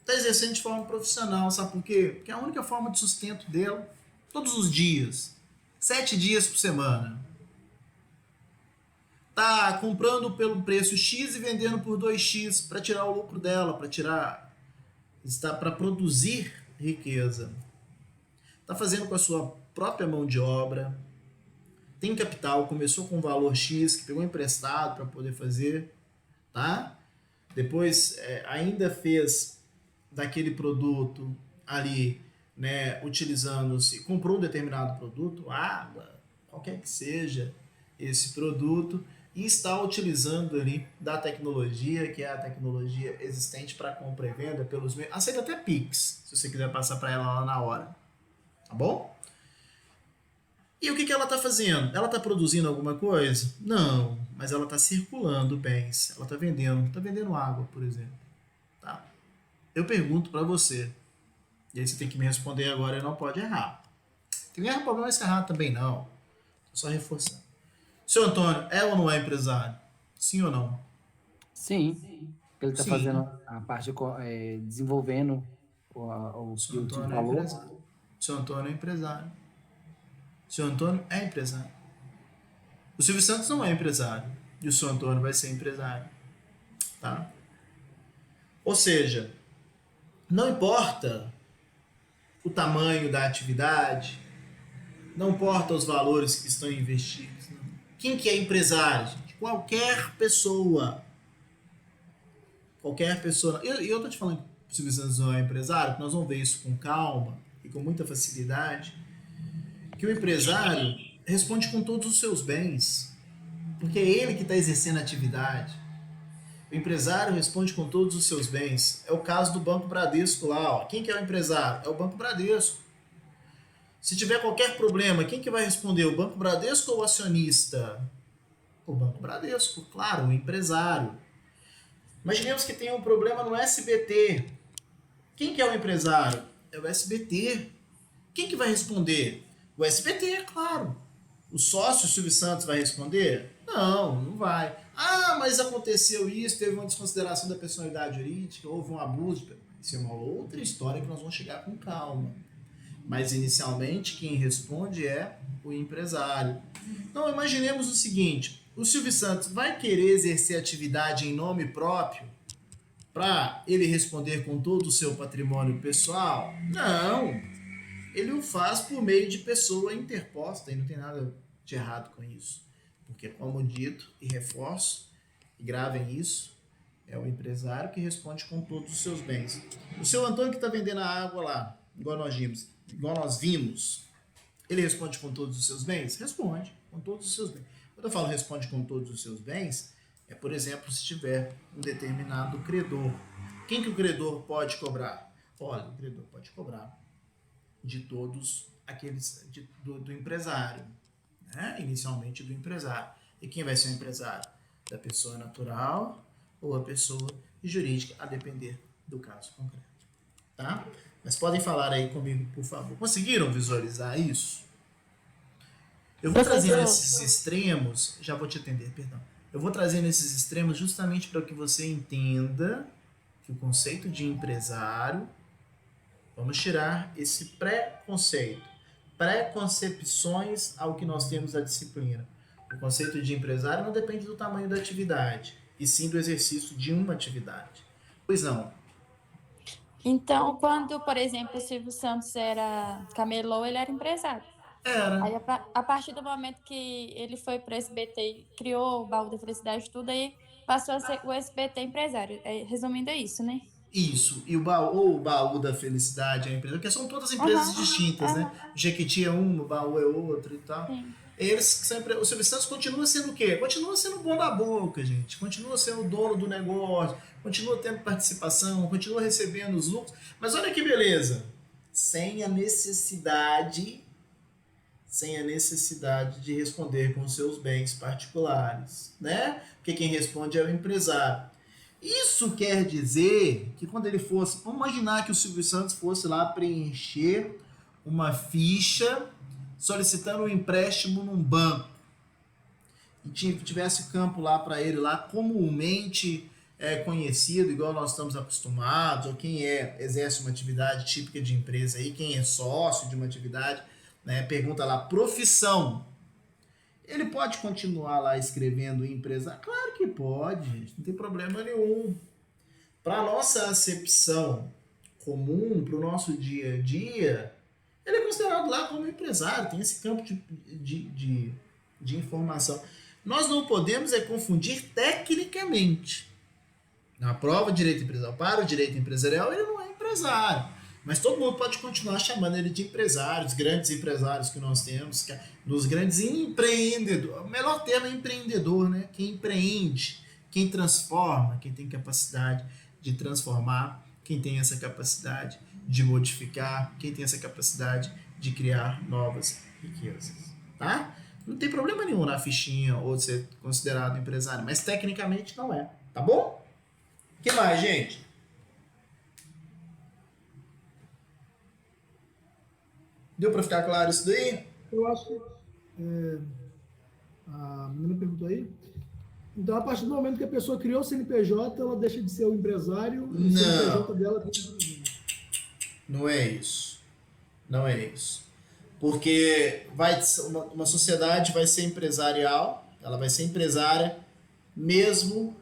está exercendo de forma profissional, sabe por quê? Porque é a única forma de sustento dela, todos os dias, 7 dias por semana. Tá comprando pelo preço X e vendendo por 2x para tirar o lucro dela, para produzir riqueza. Tá fazendo com a sua própria mão de obra, tem capital, começou com um valor X, que pegou emprestado para poder fazer, tá? Depois ainda fez daquele produto ali, né, utilizando-se, comprou um determinado produto, água, qualquer que seja esse produto, e está utilizando ali da tecnologia, que é a tecnologia existente para compra e venda pelos meios. Aceita até Pix, se você quiser passar para ela lá na hora. Tá bom? E o que ela está fazendo? Ela está produzindo alguma coisa? Não, mas ela está circulando bens. Ela está vendendo água, por exemplo. Tá? Eu pergunto para você, e aí você tem que me responder agora e não pode errar. Tem nem problema se errar também, não. Tô só reforçando. Seu Antônio, é ou não é empresário? Sim ou não? Sim. Ele está fazendo a parte, desenvolvendo o que Seu o Tim Antônio é falou. empresário. Seu Antônio é empresário. Seu Antônio é empresário. O Silvio Santos não é empresário. E o seu Antônio vai ser empresário. Tá? Ou seja, não importa o tamanho da atividade, não importa os valores que estão investidos. Não. Quem que é empresário? Gente? Qualquer pessoa. Qualquer pessoa. Eu tô te falando que o Silvio Santos não é empresário, porque nós vamos ver isso com calma e com muita facilidade, que o empresário responde com todos os seus bens, porque é ele que está exercendo a atividade. O empresário responde com todos os seus bens. É o caso do Banco Bradesco lá. Ó. Quem que é o empresário? É o Banco Bradesco. Se tiver qualquer problema, quem que vai responder? O Banco Bradesco ou o acionista? O Banco Bradesco, claro, o empresário. Imaginemos que tem um problema no SBT. Quem que é o empresário? É o SBT. Quem que vai responder? O SBT, claro. O sócio, o Silvio Santos, vai responder? Não, não vai. Ah, mas aconteceu isso, teve uma desconsideração da personalidade jurídica, houve um abuso. Isso é uma outra história que nós vamos chegar com calma. Mas, inicialmente, quem responde é o empresário. Então, imaginemos o seguinte, o Silvio Santos vai querer exercer atividade em nome próprio para ele responder com todo o seu patrimônio pessoal? Não. Ele o faz por meio de pessoa interposta e não tem nada de errado com isso. Porque, como dito, e reforço, e gravem isso, é o empresário que responde com todos os seus bens. O seu Antônio que está vendendo a água lá, igual nós vimos, ele responde com todos os seus bens? Responde com todos os seus bens. Quando eu falo responde com todos os seus bens, é, por exemplo, se tiver um determinado credor. Quem que o credor pode cobrar? Olha, o credor pode cobrar de todos aqueles do empresário, né? Inicialmente do empresário. E quem vai ser o empresário? Da pessoa natural ou a pessoa jurídica, a depender do caso concreto. Tá? Mas podem falar aí comigo, por favor. Conseguiram visualizar isso? Eu vou trazendo esses extremos, já vou te atender, perdão. Eu vou trazendo esses extremos justamente para que você entenda que o conceito de empresário, vamos tirar esse preconceito, preconcepções ao que nós temos da disciplina. O conceito de empresário não depende do tamanho da atividade, e sim do exercício de uma atividade. Pois não. Então, quando, por exemplo, o Silvio Santos era camelô, ele era empresário. Era. Aí, a partir do momento que ele foi para o SBT e criou o Baú da Felicidade, tudo, aí passou a ser o SBT empresário. Resumindo, é isso, né? Isso, e o baú, ou o baú da felicidade é a empresa, porque são todas empresas distintas, né? Jequiti é uma, o baú é outra e tal. Sim. Eles sempre, o Silvio Santos continua sendo o quê? Continua sendo o bom da boca, gente. Continua sendo o dono do negócio, continua tendo participação, continua recebendo os lucros. Mas olha que beleza, sem a necessidade de responder com seus bens particulares, né? Porque quem responde é o empresário. Isso quer dizer que quando ele fosse, vamos imaginar que o Silvio Santos fosse lá preencher uma ficha solicitando um empréstimo num banco e tivesse campo lá para ele lá comumente conhecido, igual nós estamos acostumados, ou quem exerce uma atividade típica de empresa aí, quem é sócio de uma atividade, né, pergunta lá, profissão. Ele pode continuar lá escrevendo empresa? Claro que pode, gente, não tem problema nenhum. Para a nossa acepção comum, para o nosso dia a dia, ele é considerado lá como empresário, tem esse campo de informação. Nós não podemos confundir tecnicamente. Na prova de direito empresarial, para o direito empresarial, ele não é empresário. Mas todo mundo pode continuar chamando ele de empresário, os grandes empresários que nós temos, dos grandes empreendedores. O melhor termo é empreendedor, né? Quem empreende, quem transforma, quem tem capacidade de transformar, quem tem essa capacidade de modificar, quem tem essa capacidade de criar novas riquezas, tá? Não tem problema nenhum na fichinha ou de ser considerado empresário, mas tecnicamente não é, tá bom? O que mais, gente? Deu para ficar claro isso daí? Eu acho que a menina perguntou aí. Então, a partir do momento que a pessoa criou o CNPJ, ela deixa de ser o empresário e o CNPJ dela tem que... Não é isso. Não é isso. Porque uma sociedade vai ser empresarial, ela vai ser empresária mesmo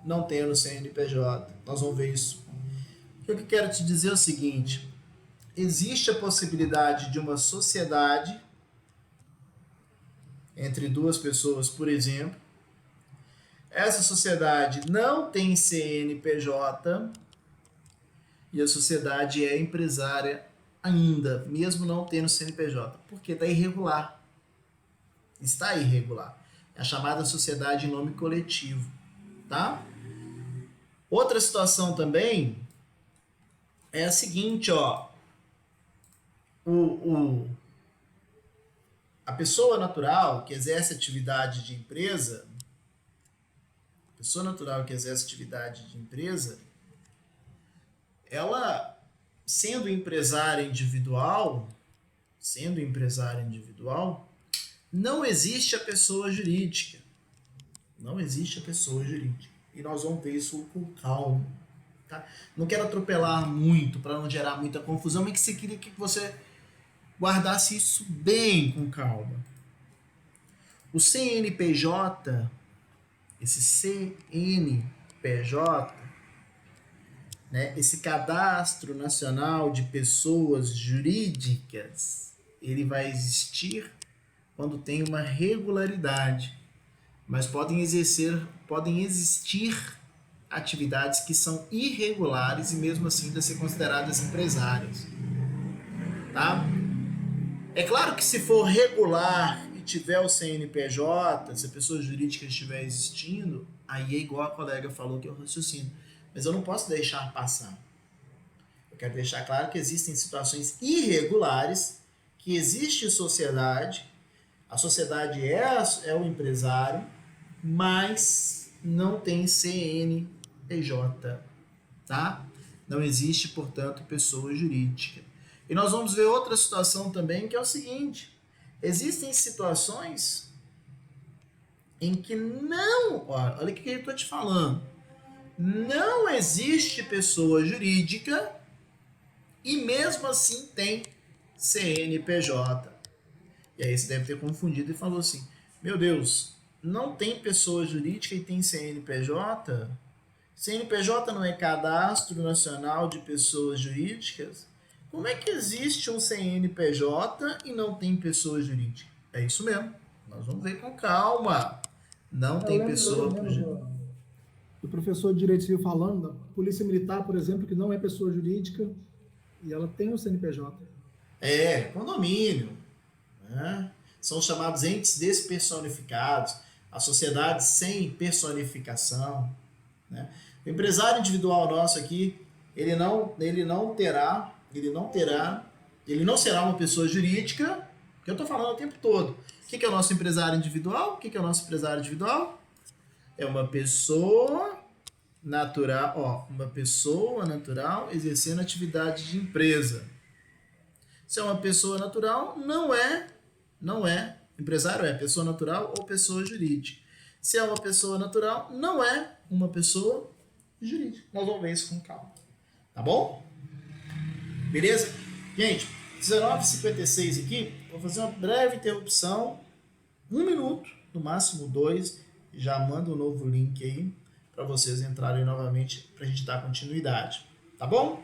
não tendo CNPJ. Nós vamos ver isso. O que eu quero te dizer é o seguinte: existe a possibilidade de uma sociedade entre duas pessoas, por exemplo. Essa sociedade não tem CNPJ e a sociedade é empresária ainda, mesmo não tendo CNPJ, porque está irregular. Está irregular. É a chamada sociedade em nome coletivo, tá? Outra situação também é a seguinte, ó. A pessoa natural que exerce atividade de empresa, ela, sendo empresária individual, não existe a pessoa jurídica. Não existe a pessoa jurídica. E nós vamos ver isso com calma. Tá? Não quero atropelar muito para não gerar muita confusão, mas que queria que você guardasse isso bem com calma. O CNPJ, esse CNPJ, né, esse Cadastro Nacional de Pessoas Jurídicas, ele vai existir quando tem uma regularidade, mas podem existir atividades que são irregulares e mesmo assim devem ser consideradas empresárias, tá? É claro que se for regular e tiver o CNPJ, se a pessoa jurídica estiver existindo, aí é igual a colega falou que é o raciocínio. Mas eu não posso deixar passar. Eu quero deixar claro que existem situações irregulares, que existe sociedade, a sociedade é o empresário, mas não tem CNPJ, tá? Não existe, portanto, pessoa jurídica. E nós vamos ver outra situação também, que é o seguinte: existem situações em que não, olha o que eu estou te falando, não existe pessoa jurídica e mesmo assim tem CNPJ. E aí você deve ter confundido e falou assim: meu Deus, não tem pessoa jurídica e tem CNPJ? CNPJ não é Cadastro Nacional de Pessoas Jurídicas? Como é que existe um CNPJ e não tem pessoa jurídica? É isso mesmo. Nós vamos ver com calma. Não tem pessoa jurídica. o professor de Direito Civil falando, da Polícia Militar, por exemplo, que não é pessoa jurídica, e ela tem o CNPJ. Condomínio, né? São chamados entes despersonificados, a sociedade sem personificação, né? O empresário individual nosso aqui, ele não será uma pessoa jurídica, que eu estou falando o tempo todo. O que é o nosso empresário individual? O que é o nosso empresário individual? É uma pessoa natural, exercendo atividade de empresa. Se é uma pessoa natural, não é empresário, é pessoa natural ou pessoa jurídica. Se é uma pessoa natural, não é uma pessoa jurídica. Nós vamos ver isso com calma. Tá bom? Beleza? Gente, 19h56 aqui, vou fazer uma breve interrupção, 1 minuto, no máximo 2, já mando um novo link aí para vocês entrarem novamente para a gente dar continuidade. Tá bom?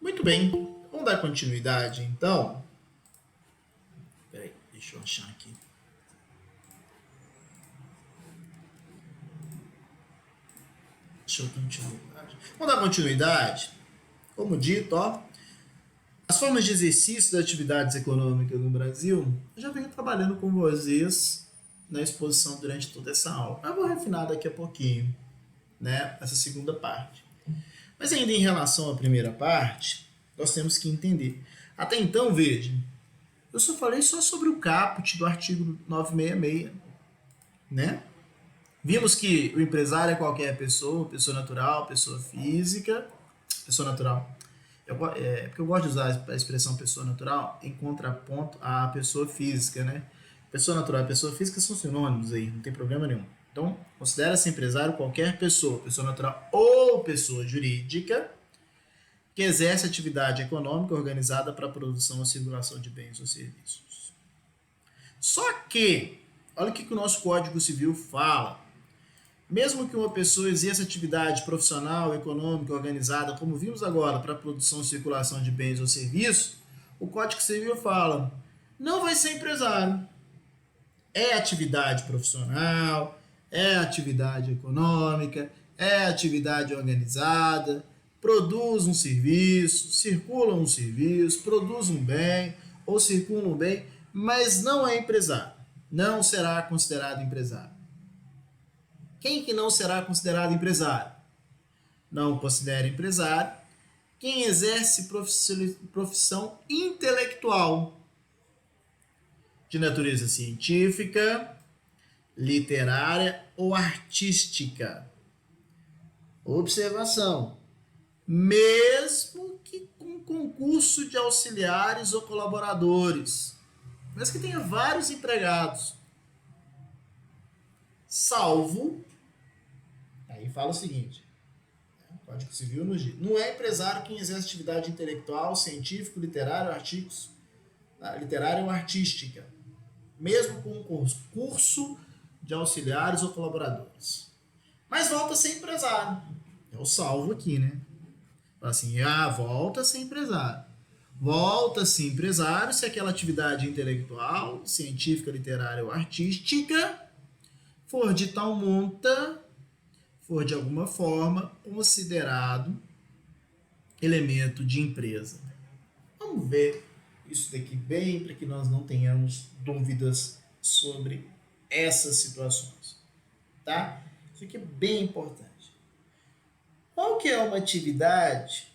Muito bem, vamos dar continuidade então. Peraí, deixa eu achar aqui. Vamos dar continuidade. Como dito, as formas de exercício das atividades econômicas no Brasil, eu já venho trabalhando com vocês na exposição durante toda essa aula. Eu vou refinar daqui a pouquinho, né, essa segunda parte. Mas ainda em relação à primeira parte, nós temos que entender. Até então, veja, eu só falei só sobre o caput do artigo 966, né? Vimos que o empresário é qualquer pessoa, pessoa natural, pessoa física, pessoa natural. Porque eu gosto de usar a expressão pessoa natural em contraponto à pessoa física, né? Pessoa natural e pessoa física são sinônimos aí, não tem problema nenhum. Então, considera-se empresário qualquer pessoa, pessoa natural ou pessoa jurídica, que exerce atividade econômica organizada para a produção ou circulação de bens ou serviços. Só que, olha o que o nosso Código Civil fala. Mesmo que uma pessoa exerça atividade profissional, econômica, organizada, como vimos agora, para a produção e circulação de bens ou serviços, o Código Civil fala, não vai ser empresário. É atividade profissional, é atividade econômica, é atividade organizada, produz um serviço, circula um serviço, produz um bem ou circula um bem, mas não é empresário. Não será considerado empresário. Quem que não será considerado empresário? Não considera empresário quem exerce profissão intelectual de natureza científica, literária ou artística. Observação. Mesmo que com concurso de auxiliares ou colaboradores, mas que tenha vários empregados, salvo, aí fala o seguinte, Código Civil nos diz, não é empresário quem exerce atividade intelectual, científico, literário ou artística, mesmo com concurso de auxiliares ou colaboradores. Mas volta a ser empresário. É o salvo aqui, né? Fala assim, volta a ser empresário. Volta a ser empresário se aquela atividade intelectual, científica, literária ou artística for de tal monta, for de alguma forma considerado elemento de empresa. Vamos ver isso daqui bem para que nós não tenhamos dúvidas sobre essas situações, tá? Isso aqui é bem importante. Qual que é uma atividade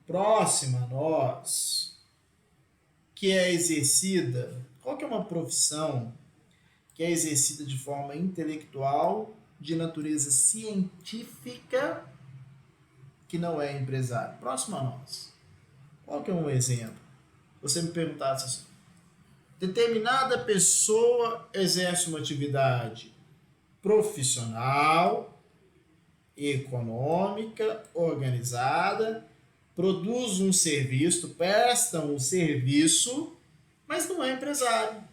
próxima a nós que é exercida? Qual que é uma profissão que é exercida de forma intelectual, de natureza científica, que não é empresário? Próximo a nós. Qual que é um exemplo? Você me perguntasse assim, determinada pessoa exerce uma atividade profissional, econômica, organizada, produz um serviço, presta um serviço, mas não é empresário.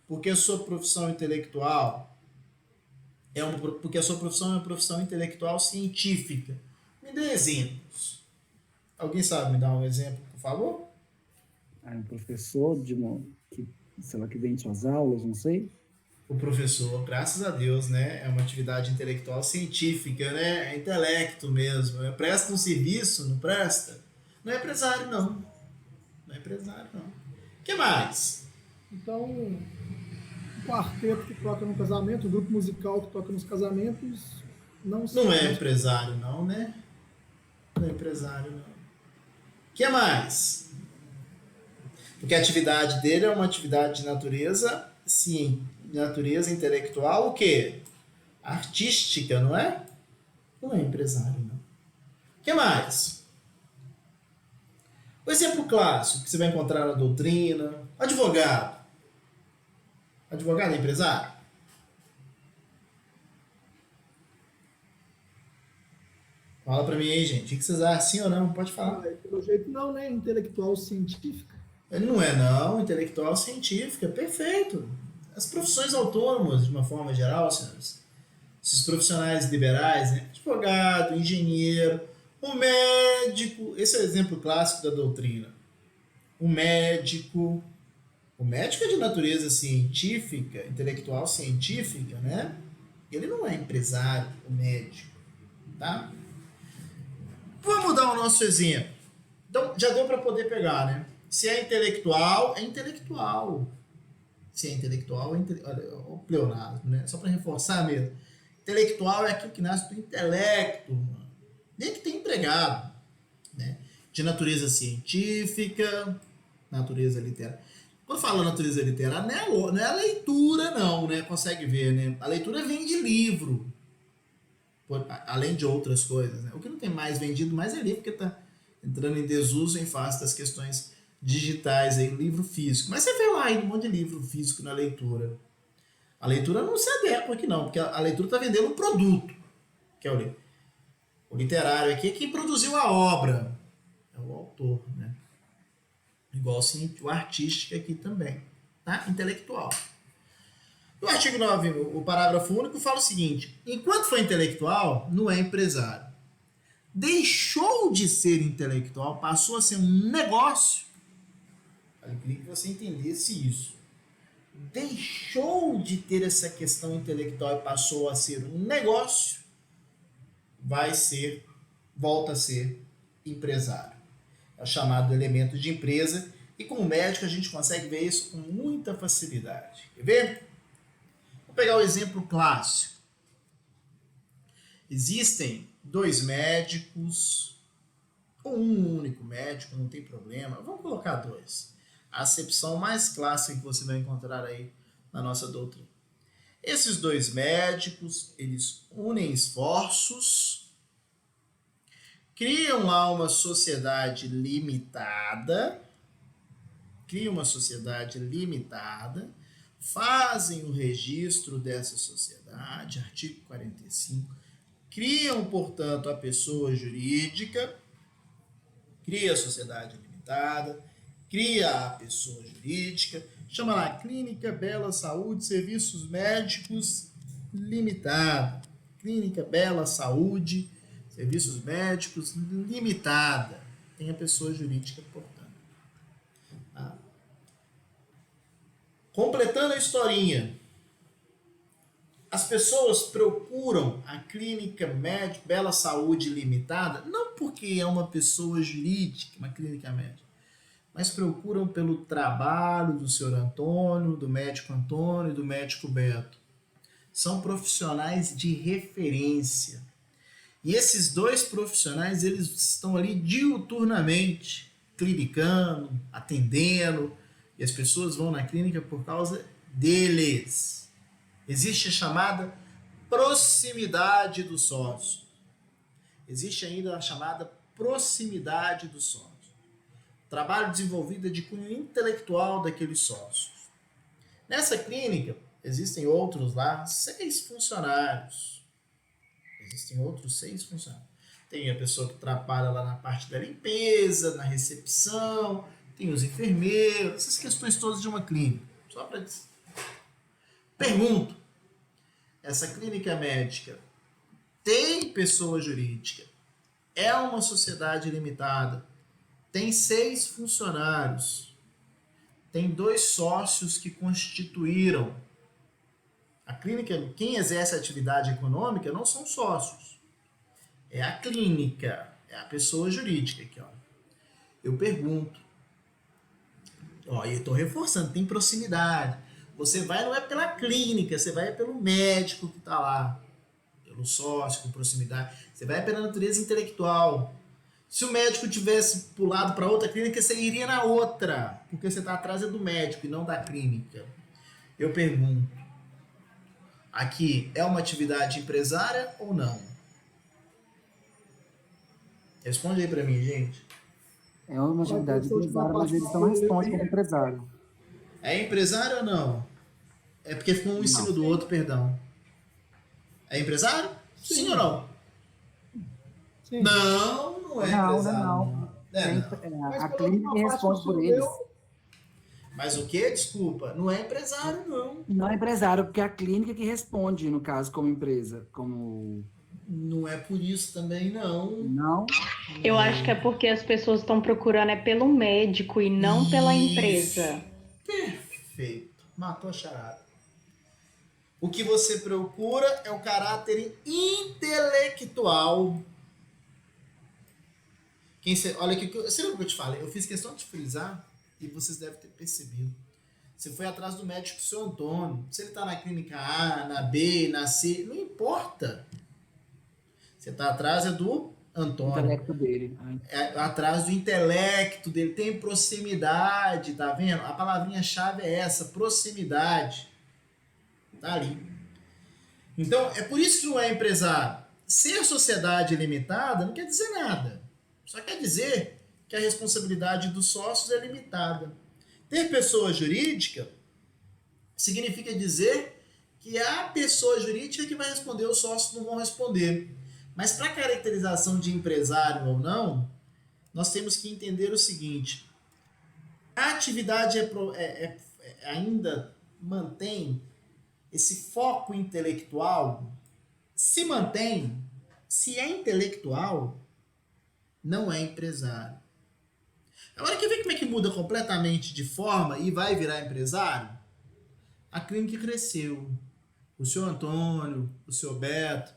Porque a sua profissão intelectual é uma profissão intelectual científica. Me dê exemplos. Alguém sabe me dar um exemplo, por favor? Um professor que vende suas aulas, não sei. O professor, graças a Deus, né? É uma atividade intelectual científica, né? É intelecto mesmo. Presta um serviço, não presta? Não é empresário, não. Não é empresário, não. O que mais? Então, o quarteto que toca no casamento, o grupo musical que toca nos casamentos, não é empresário, não, né? Não é empresário, não. O que mais? Porque a atividade dele é uma atividade de natureza, sim, de natureza intelectual, o quê? Artística, não é? Não é empresário, não. O que mais? O exemplo clássico que você vai encontrar na doutrina, advogado. Advogado é empresário? Fala pra mim aí, gente. O que vocês acham? Sim ou não? Pode falar. Pelo jeito não, né? Intelectual científica. Ele não é, não. Intelectual científica. Perfeito. As profissões autônomas, de uma forma geral, senhores. Esses profissionais liberais, né? Advogado, engenheiro, O médico, esse é o exemplo clássico da doutrina. O médico é de natureza científica, intelectual científica, né? Ele não é empresário, o médico, tá? Vamos dar o nosso exemplo. Então, já deu para poder pegar, né? Se é intelectual, é intelectual. Se é intelectual, é intelectual. Olha, o pleonasmo, né? Só para reforçar mesmo. Intelectual é aquilo que nasce do intelecto, mano. Nem que tem empregado, né? De natureza científica, natureza literária. Quando fala natureza literária, não é a leitura, não, né? Consegue ver, né? A leitura vem de livro, além de outras coisas, né? O que não tem mais vendido mais é livro, porque está entrando em desuso em face das questões digitais, aí, o livro físico. Mas você vê lá aí um monte de livro físico na leitura. A leitura não se adequa aqui, não, porque a leitura está vendendo um produto, que é o livro. O literário aqui é quem produziu a obra, é o autor, né? Igual assim, o artístico aqui também, tá? Intelectual. O artigo 9, o parágrafo único, fala o seguinte: enquanto for intelectual, não é empresário. Deixou de ser intelectual, passou a ser um negócio. Eu queria que você entendesse isso. Deixou de ter essa questão intelectual e passou a ser um negócio, volta a ser empresário. É o chamado elemento de empresa, e com o médico a gente consegue ver isso com muita facilidade. Quer ver? Vou pegar o exemplo clássico. Existem 2 médicos, ou um único médico, não tem problema. Vamos colocar 2. A acepção mais clássica que você vai encontrar aí na nossa doutrina. Esses 2 médicos, eles unem esforços, criam lá uma sociedade limitada, fazem o registro dessa sociedade, artigo 45, criam, portanto, a pessoa jurídica, cria a sociedade limitada, cria a pessoa jurídica, chama lá Clínica Bela Saúde Serviços Médicos Limitada. Clínica Bela Saúde Serviços Médicos Limitada. Tem a pessoa jurídica, portanto. Tá? Completando a historinha, as pessoas procuram a Clínica Bela Saúde Limitada não porque é uma pessoa jurídica, uma clínica médica, mas procuram pelo trabalho do senhor Antônio, do médico Antônio e do médico Beto. São profissionais de referência. E esses 2 profissionais, eles estão ali diuturnamente, clinicando, atendendo, e as pessoas vão na clínica por causa deles. Existe a chamada proximidade do sócio. Existe ainda a chamada proximidade do sócio. Trabalho desenvolvido de cunho intelectual daqueles sócios. Nessa clínica, existem outros lá, 6 funcionários. Tem a pessoa que trabalha lá na parte da limpeza, na recepção, tem os enfermeiros, essas questões todas de uma clínica. Só para dizer. Pergunto, essa clínica médica tem pessoa jurídica, é uma sociedade limitada, tem 6 funcionários, tem 2 sócios que constituíram. A clínica, quem exerce a atividade econômica não são sócios. É a clínica, é a pessoa jurídica aqui, ó. Eu pergunto. Ó, eu estou reforçando, tem proximidade. Você vai não é pela clínica, você vai pelo médico que está lá, pelo sócio, com proximidade. Você vai pela natureza intelectual. Se o médico tivesse pulado para outra clínica, você iria na outra, porque você está atrás do médico e não da clínica. Eu pergunto, aqui é uma atividade empresária ou não? Responde aí para mim, gente. É uma atividade empresária, mas eles não respondem como empresário. É empresário ou não? É porque ficou um em cima do outro, perdão. É empresário? Sim ou não? Sim. Não é empresário. Não. Mas A pelo clínica menos responde por parte eles. Mas o quê? Desculpa. Não é empresário, não. Não é empresário, porque é a clínica que responde, no caso, como empresa, como Não é por isso também, não. Não? Eu acho que é porque as pessoas estão procurando pelo médico e não pela empresa. Perfeito. Matou a charada. O que você procura é o caráter intelectual. Olha aqui, você lembra que eu te falei? Eu fiz questão de frisar e vocês devem ter percebido. Você foi atrás do médico do seu Antônio. Se ele está na clínica A, na B, na C, não importa. Você está atrás do Antônio. O intelecto dele. Atrás do intelecto dele. Tem proximidade, tá vendo? A palavrinha-chave é essa, proximidade. Tá ali. Então, é por isso que não é empresário. Ser sociedade limitada não quer dizer nada. Só quer dizer que a responsabilidade dos sócios é limitada. Ter pessoa jurídica significa dizer que é a pessoa jurídica que vai responder, os sócios não vão responder. Mas para caracterização de empresário ou não, nós temos que entender o seguinte: a atividade ainda mantém esse foco intelectual, se mantém, se é intelectual, não é empresário. Agora, quer ver como é que muda completamente de forma e vai virar empresário? A clínica cresceu. O seu Antônio, o seu Beto,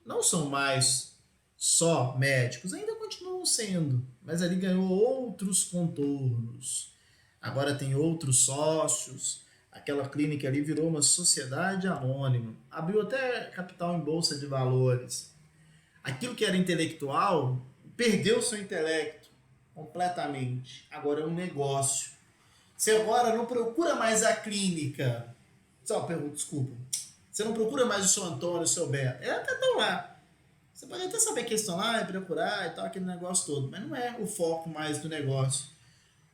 não são mais só médicos, ainda continuam sendo, mas ali ganhou outros contornos. Agora tem outros sócios, aquela clínica ali virou uma sociedade anônima, abriu até capital em bolsa de valores. Aquilo que era intelectual perdeu seu intelecto completamente. Agora é um negócio. Você agora não procura mais a clínica. Só pergunta, desculpa. Você não procura mais o seu Antônio, o seu Beto. Eles até estão lá. Você pode até saber que eles estão lá e procurar e tal, aquele negócio todo. Mas não é o foco mais do negócio.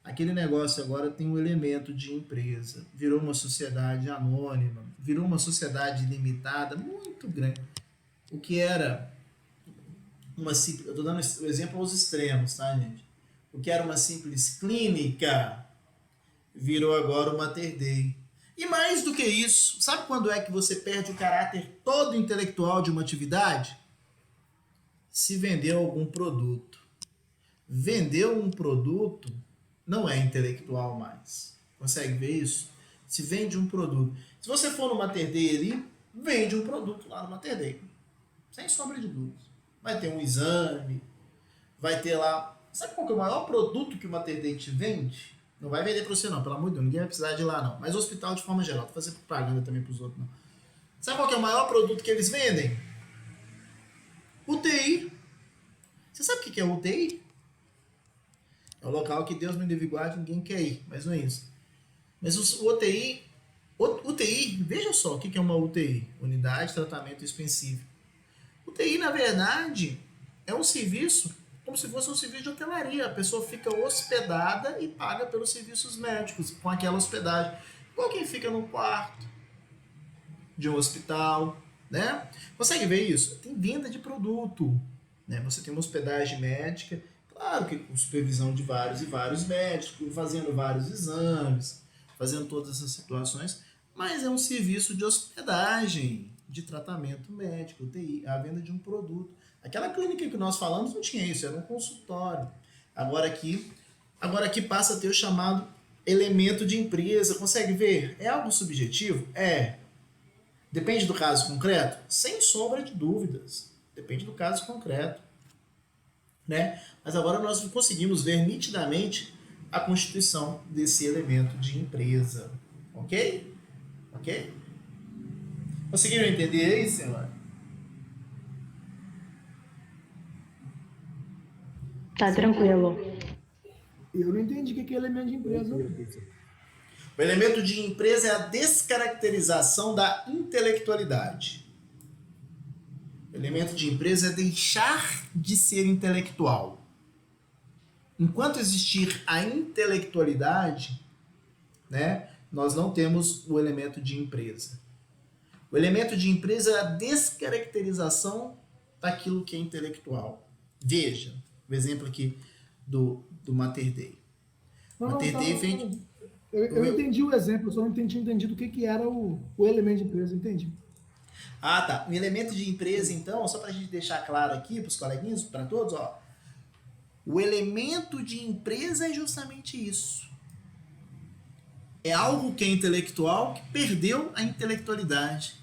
Aquele negócio agora tem um elemento de empresa. Virou uma sociedade anônima. Virou uma sociedade limitada muito grande. O que era uma simples... Eu estou dando o exemplo aos extremos, tá, gente? O que era uma simples clínica virou agora uma Mater Dei. E mais do que isso, sabe quando é que você perde o caráter todo intelectual de uma atividade? Se vendeu algum produto. Vendeu um produto, não é intelectual mais. Consegue ver isso? Se vende um produto. Se você for no Mater Dei ali, vende um produto lá no Mater Dei. Sem sombra de dúvidas. Vai ter um exame, vai ter lá... Sabe qual que é o maior produto que o Mater Dei te vende? Não vai vender para você não, pelo amor de Deus, ninguém vai precisar de ir lá não. Mas o hospital de forma geral, não vou fazer propaganda também para os outros não. Sabe qual que é o maior produto que eles vendem? UTI. Você sabe o que é UTI? É o local que Deus me livre e guarde, ninguém quer ir, mas não é isso. Mas o UTI, veja só o que é uma UTI, Unidade de Tratamento Específico. UTI, na verdade, é um serviço como se fosse um serviço de hotelaria. A pessoa fica hospedada e paga pelos serviços médicos com aquela hospedagem. Igual quem fica num quarto de um hospital, né? Consegue ver isso? Tem venda de produto, né? Você tem uma hospedagem médica, claro que com supervisão de vários e vários médicos, fazendo vários exames, fazendo todas essas situações, mas é um serviço de hospedagem, de tratamento médico, UTI, a venda de um produto. Aquela clínica que nós falamos não tinha isso, era um consultório. Agora aqui passa a ter o chamado elemento de empresa. Consegue ver? É algo subjetivo? É. Depende do caso concreto? Sem sombra de dúvidas. Depende do caso concreto. Né? Mas agora nós conseguimos ver nitidamente a constituição desse elemento de empresa. Ok? Ok? Conseguiram entender aí, senhora? Tá tranquilo. Eu não entendi o que é elemento de empresa. O elemento de empresa é a descaracterização da intelectualidade. O elemento de empresa é deixar de ser intelectual. Enquanto existir a intelectualidade, né, nós não temos o elemento de empresa. O elemento de empresa é a descaracterização daquilo que é intelectual. Veja o exemplo aqui do Mater Dei. Mater Dei vende... Eu entendi o exemplo, eu só não entendi o que era o elemento de empresa, entendi. Ah, tá. Um elemento de empresa, então, só para a gente deixar claro aqui para os coleguinhas, para todos, ó. O elemento de empresa é justamente isso. É algo que é intelectual, que perdeu a intelectualidade.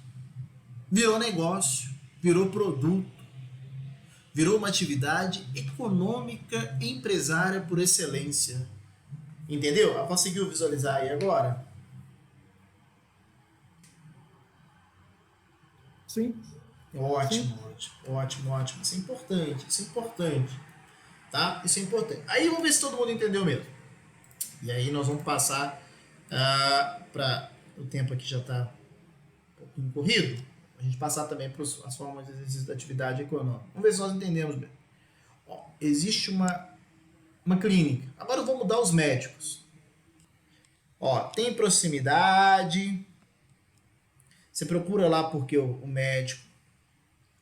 Virou negócio, virou produto, virou uma atividade econômica empresária por excelência. Entendeu? Conseguiu visualizar aí agora? Sim. Ótimo, ótimo. Isso é importante. Tá? Isso é importante. Aí vamos ver se todo mundo entendeu mesmo. E aí nós vamos passar para... O tempo aqui já está um pouquinho corrido. A gente passar também para as formas de exercício da atividade econômica. Vamos ver se nós entendemos bem. Ó, existe uma clínica. Agora eu vou mudar os médicos. Ó, tem proximidade. Você procura lá porque o médico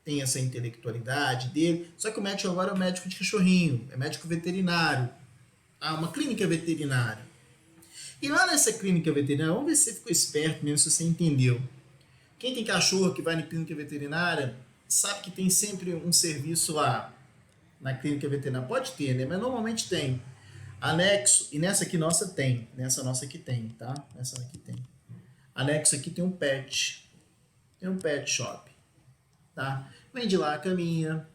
tem essa intelectualidade dele. Só que o médico agora é um médico de cachorrinho. É médico veterinário. Uma clínica veterinária. E lá nessa clínica veterinária, vamos ver se você ficou esperto mesmo, se você entendeu. Quem tem cachorro que vai na clínica veterinária, sabe que tem sempre um serviço lá na clínica veterinária. Pode ter, né? Mas normalmente tem. Anexo, e nessa aqui nossa tem. Nessa nossa aqui tem, tá? Nessa aqui tem. Anexo aqui tem um pet. Tem um pet shop. Tá? Vende lá a caminha,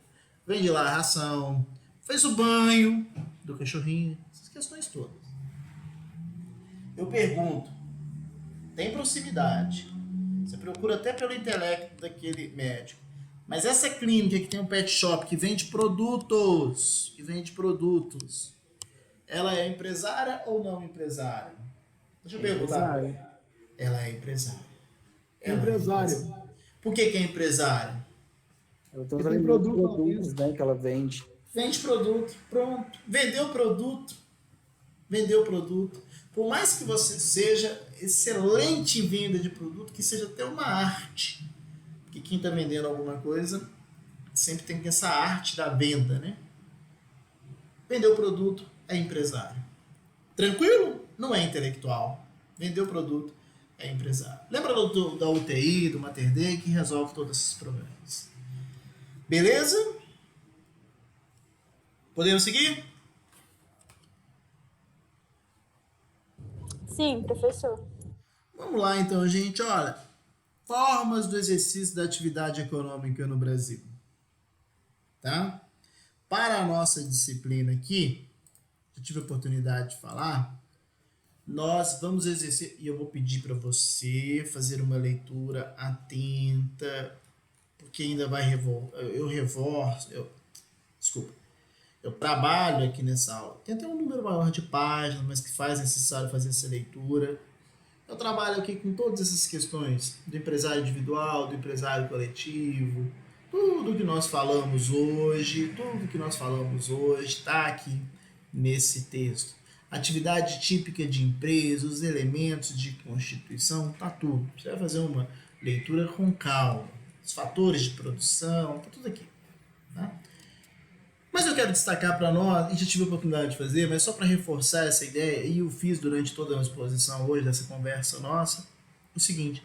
vende lá a ração, faz o banho do cachorrinho, essas questões todas. Eu pergunto, tem proximidade, você procura até pelo intelecto daquele médico, mas essa clínica que tem um pet shop que vende produtos, ela é empresária ou não empresária? Deixa eu perguntar. Ela é empresária. Empresário. Por que é empresária? Ela tem Tem produtos, né, que ela vende. Vende produto, pronto. Vendeu produto. Por mais que você seja excelente em venda de produto, que seja até uma arte. Porque quem está vendendo alguma coisa sempre tem essa arte da venda, né? Vendeu produto, é empresário. Tranquilo? Não é intelectual. Vendeu produto, é empresário. Lembra da UTI, do Mater Dei, que resolve todos esses problemas. Beleza? Podemos seguir? Sim, professor. Vamos lá então, gente. Olha, formas do exercício da atividade econômica no Brasil. Tá? Para a nossa disciplina aqui, eu tive a oportunidade de falar, nós vamos exercer, e eu vou pedir para você fazer uma leitura atenta, porque ainda vai eu trabalho aqui nessa aula. Tem até um número maior de páginas, mas que faz necessário fazer essa leitura. Eu trabalho aqui com todas essas questões do empresário individual, do empresário coletivo, tudo que nós falamos hoje está aqui nesse texto. Atividade típica de empresa, os elementos de constituição, tá tudo. Você vai fazer uma leitura com calma. Os fatores de produção, tá tudo aqui. Tá? Mas eu quero destacar para nós, e já tive a oportunidade de fazer, mas só para reforçar essa ideia, e eu fiz durante toda a exposição hoje, dessa conversa nossa, o seguinte: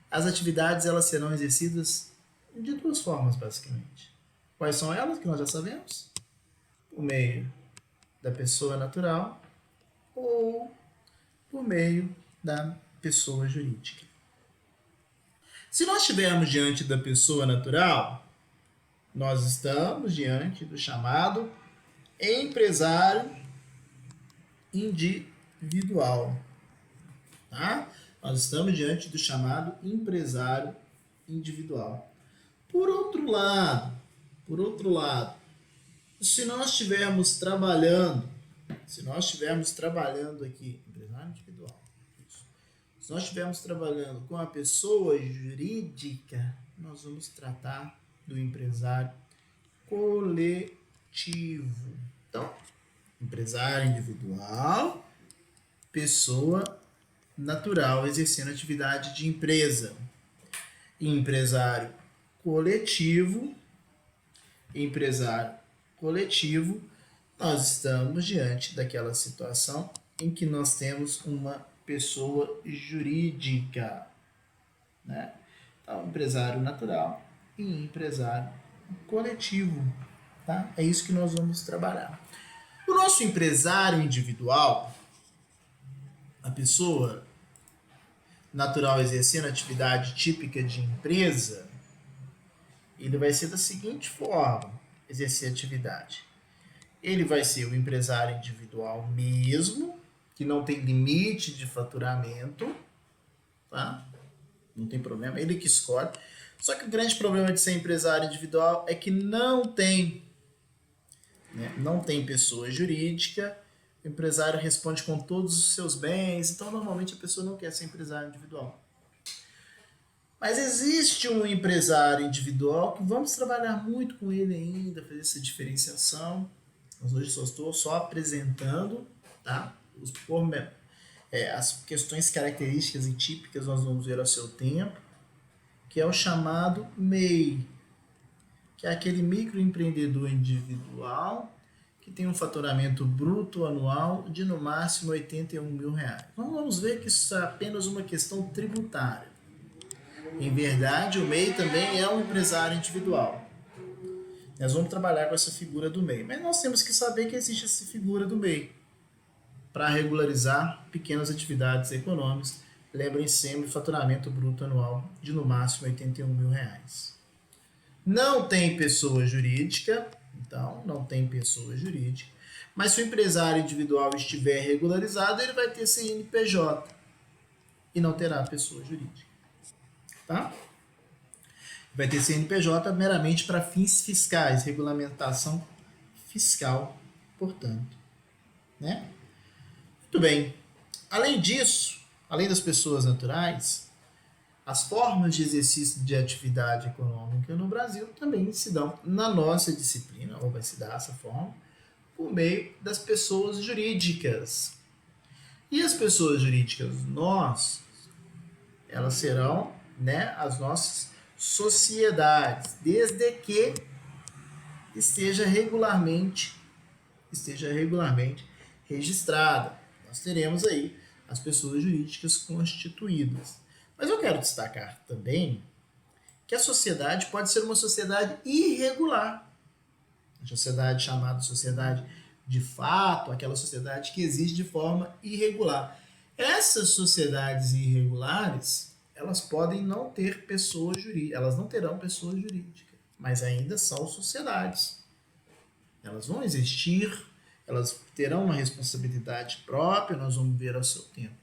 as atividades elas serão exercidas de duas formas, basicamente. Quais são elas, que nós já sabemos? Por meio da pessoa natural ou por meio da pessoa jurídica. Se nós estivermos diante da pessoa natural, nós estamos diante do chamado empresário individual. Tá? Nós estamos diante do chamado empresário individual. Por outro lado, se nós estivermos trabalhando aqui, empresário individual, se nós estivermos trabalhando com a pessoa jurídica, nós vamos tratar do empresário coletivo. Então, empresário individual, pessoa natural exercendo atividade de empresa. Empresário coletivo, nós estamos diante daquela situação em que nós temos uma pessoa jurídica, né? Então, empresário natural e empresário coletivo. Tá? É isso que nós vamos trabalhar. O nosso empresário individual, a pessoa natural exercendo atividade típica de empresa, ele vai ser da seguinte forma, exercer atividade. Ele vai ser o empresário individual mesmo, que não tem limite de faturamento, tá? Não tem problema, ele que escolhe. Só que o grande problema de ser empresário individual é que não tem pessoa jurídica. O empresário responde com todos os seus bens, então normalmente a pessoa não quer ser empresário individual. Mas existe um empresário individual que vamos trabalhar muito com ele ainda, fazer essa diferenciação. Nós hoje só estou apresentando, tá? As questões características e típicas nós vamos ver ao seu tempo, que é o chamado MEI, que é aquele microempreendedor individual que tem um faturamento bruto anual de no máximo R$81 mil. Então vamos ver que isso é apenas uma questão tributária. Em verdade, o MEI também é um empresário individual. Nós vamos trabalhar com essa figura do MEI, mas nós temos que saber que existe essa figura do MEI para regularizar pequenas atividades econômicas. Lembrem sempre, faturamento bruto anual de no máximo R$81 mil. Não tem pessoa jurídica, então não tem pessoa jurídica, mas se o empresário individual estiver regularizado, ele vai ter CNPJ e não terá pessoa jurídica. Tá? Vai ter CNPJ meramente para fins fiscais, regulamentação fiscal, portanto. Né? Muito bem. Além disso, além das pessoas naturais, as formas de exercício de atividade econômica no Brasil também se dão na nossa disciplina, ou vai se dar essa forma, por meio das pessoas jurídicas. E as pessoas jurídicas elas serão, as nossas sociedades, desde que esteja regularmente registrada. Nós teremos aí as pessoas jurídicas constituídas. Mas eu quero destacar também que a sociedade pode ser uma sociedade irregular. A sociedade chamada sociedade de fato, aquela sociedade que existe de forma irregular. Essas sociedades irregulares, elas podem não ter pessoa jurídica, elas não terão pessoa jurídica, mas ainda são sociedades. Elas vão existir, elas terão uma responsabilidade própria, nós vamos ver ao seu tempo.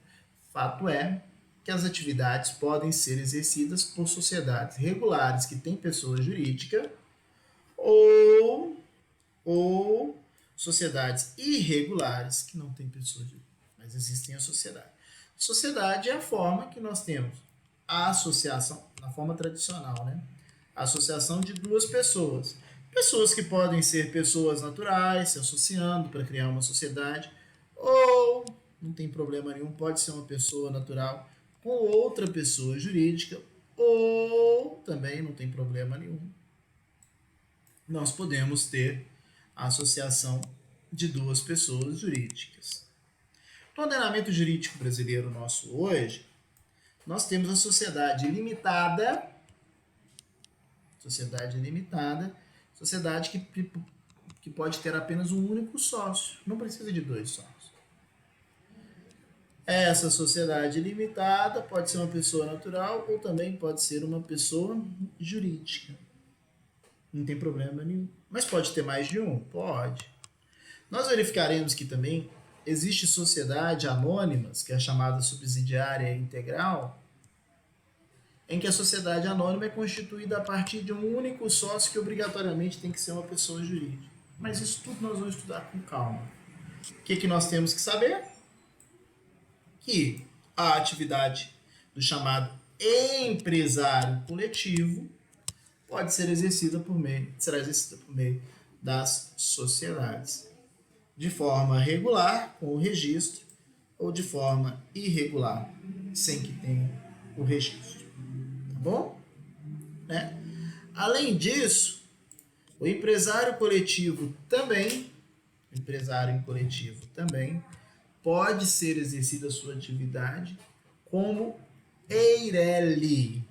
Fato é que as atividades podem ser exercidas por sociedades regulares que têm pessoa jurídica ou sociedades irregulares que não têm pessoa jurídica, mas existem a sociedade. Sociedade é a forma que nós temos a associação, na forma tradicional, a associação de duas pessoas. Pessoas que podem ser pessoas naturais, se associando para criar uma sociedade, ou, não tem problema nenhum, pode ser uma pessoa natural com outra pessoa jurídica, ou também não tem problema nenhum. Nós podemos ter a associação de duas pessoas jurídicas. No ordenamento jurídico brasileiro nosso hoje, nós temos a sociedade limitada, sociedade que pode ter apenas um único sócio, não precisa de dois sócios. Essa sociedade limitada pode ser uma pessoa natural ou também pode ser uma pessoa jurídica. Não tem problema nenhum. Mas pode ter mais de um? Pode. Nós verificaremos que também existe sociedade anônimas, que é a chamada subsidiária integral, em que a sociedade anônima é constituída a partir de um único sócio que obrigatoriamente tem que ser uma pessoa jurídica. Mas isso tudo nós vamos estudar com calma. O que nós temos que saber? Que a atividade do chamado empresário coletivo será exercida por meio das sociedades, de forma regular, com o registro, ou de forma irregular, sem que tenha o registro. Tá bom? Além disso, o empresário coletivo também pode ser exercida a sua atividade como EIRELI.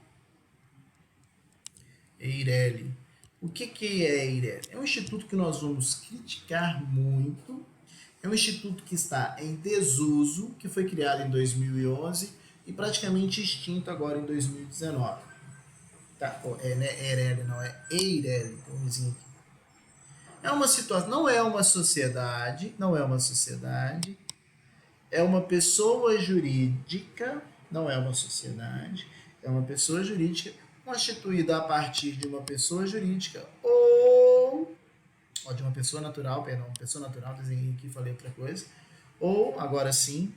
EIRELI. O que é EIRELI? É um instituto que nós vamos criticar muito. É um instituto que está em desuso, que foi criado em 2011 e praticamente extinto agora em 2019. Tá? Não é EIRELI, não, é EIRELI. É uma situação, não é uma sociedade, é uma pessoa jurídica, não é uma sociedade, é uma pessoa jurídica constituída a partir de uma pessoa jurídica ou de uma pessoa natural, desenhei aqui, falei outra coisa, ou, agora sim,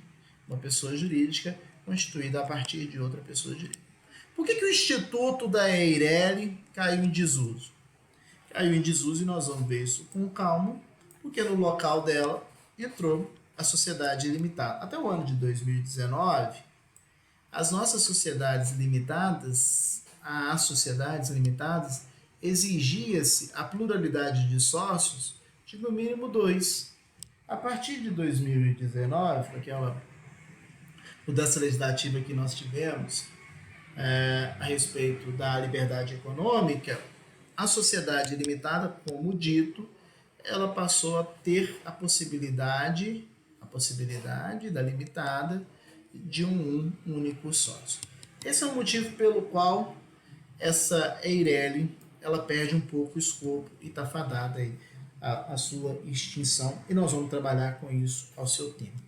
uma pessoa jurídica constituída a partir de outra pessoa jurídica. Por que o Instituto da EIRELI caiu em desuso? Caiu em desuso e nós vamos ver isso com calma, porque no local dela entrou a sociedade limitada. Até o ano de 2019, as nossas sociedades limitadas, exigia-se a pluralidade de sócios de no mínimo 2. A partir de 2019, com aquela mudança legislativa que nós tivemos a respeito da liberdade econômica, a sociedade limitada, como dito, ela passou a ter a possibilidade da limitada de um único sócio. Esse é o motivo pelo qual essa EIRELI ela perde um pouco o escopo e está fadada aí a sua extinção, e nós vamos trabalhar com isso ao seu tempo,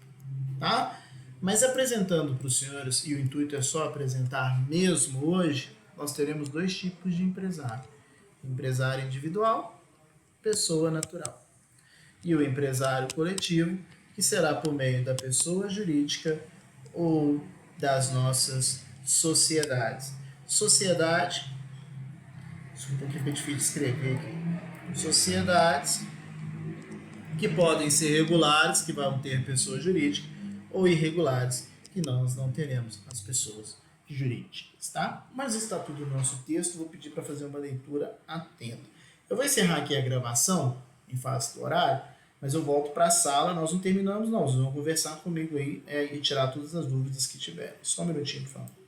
tá? Mas apresentando para os senhores, e o intuito é só apresentar mesmo hoje, nós teremos 2 tipos de empresário: empresário individual, pessoa natural, e o empresário coletivo, que será por meio da pessoa jurídica ou das nossas sociedades. Sociedade, desculpa que foi difícil de escrever aqui. Sociedades que podem ser regulares, que vão ter pessoa jurídica, ou irregulares, que nós não teremos as pessoas jurídicas, tá? Mas está tudo no nosso texto, vou pedir para fazer uma leitura atenta. Eu vou encerrar aqui a gravação em face do horário, mas eu volto para a sala, nós não terminamos não, vocês vão conversar comigo aí e tirar todas as dúvidas que tiverem. Só um minutinho, por favor.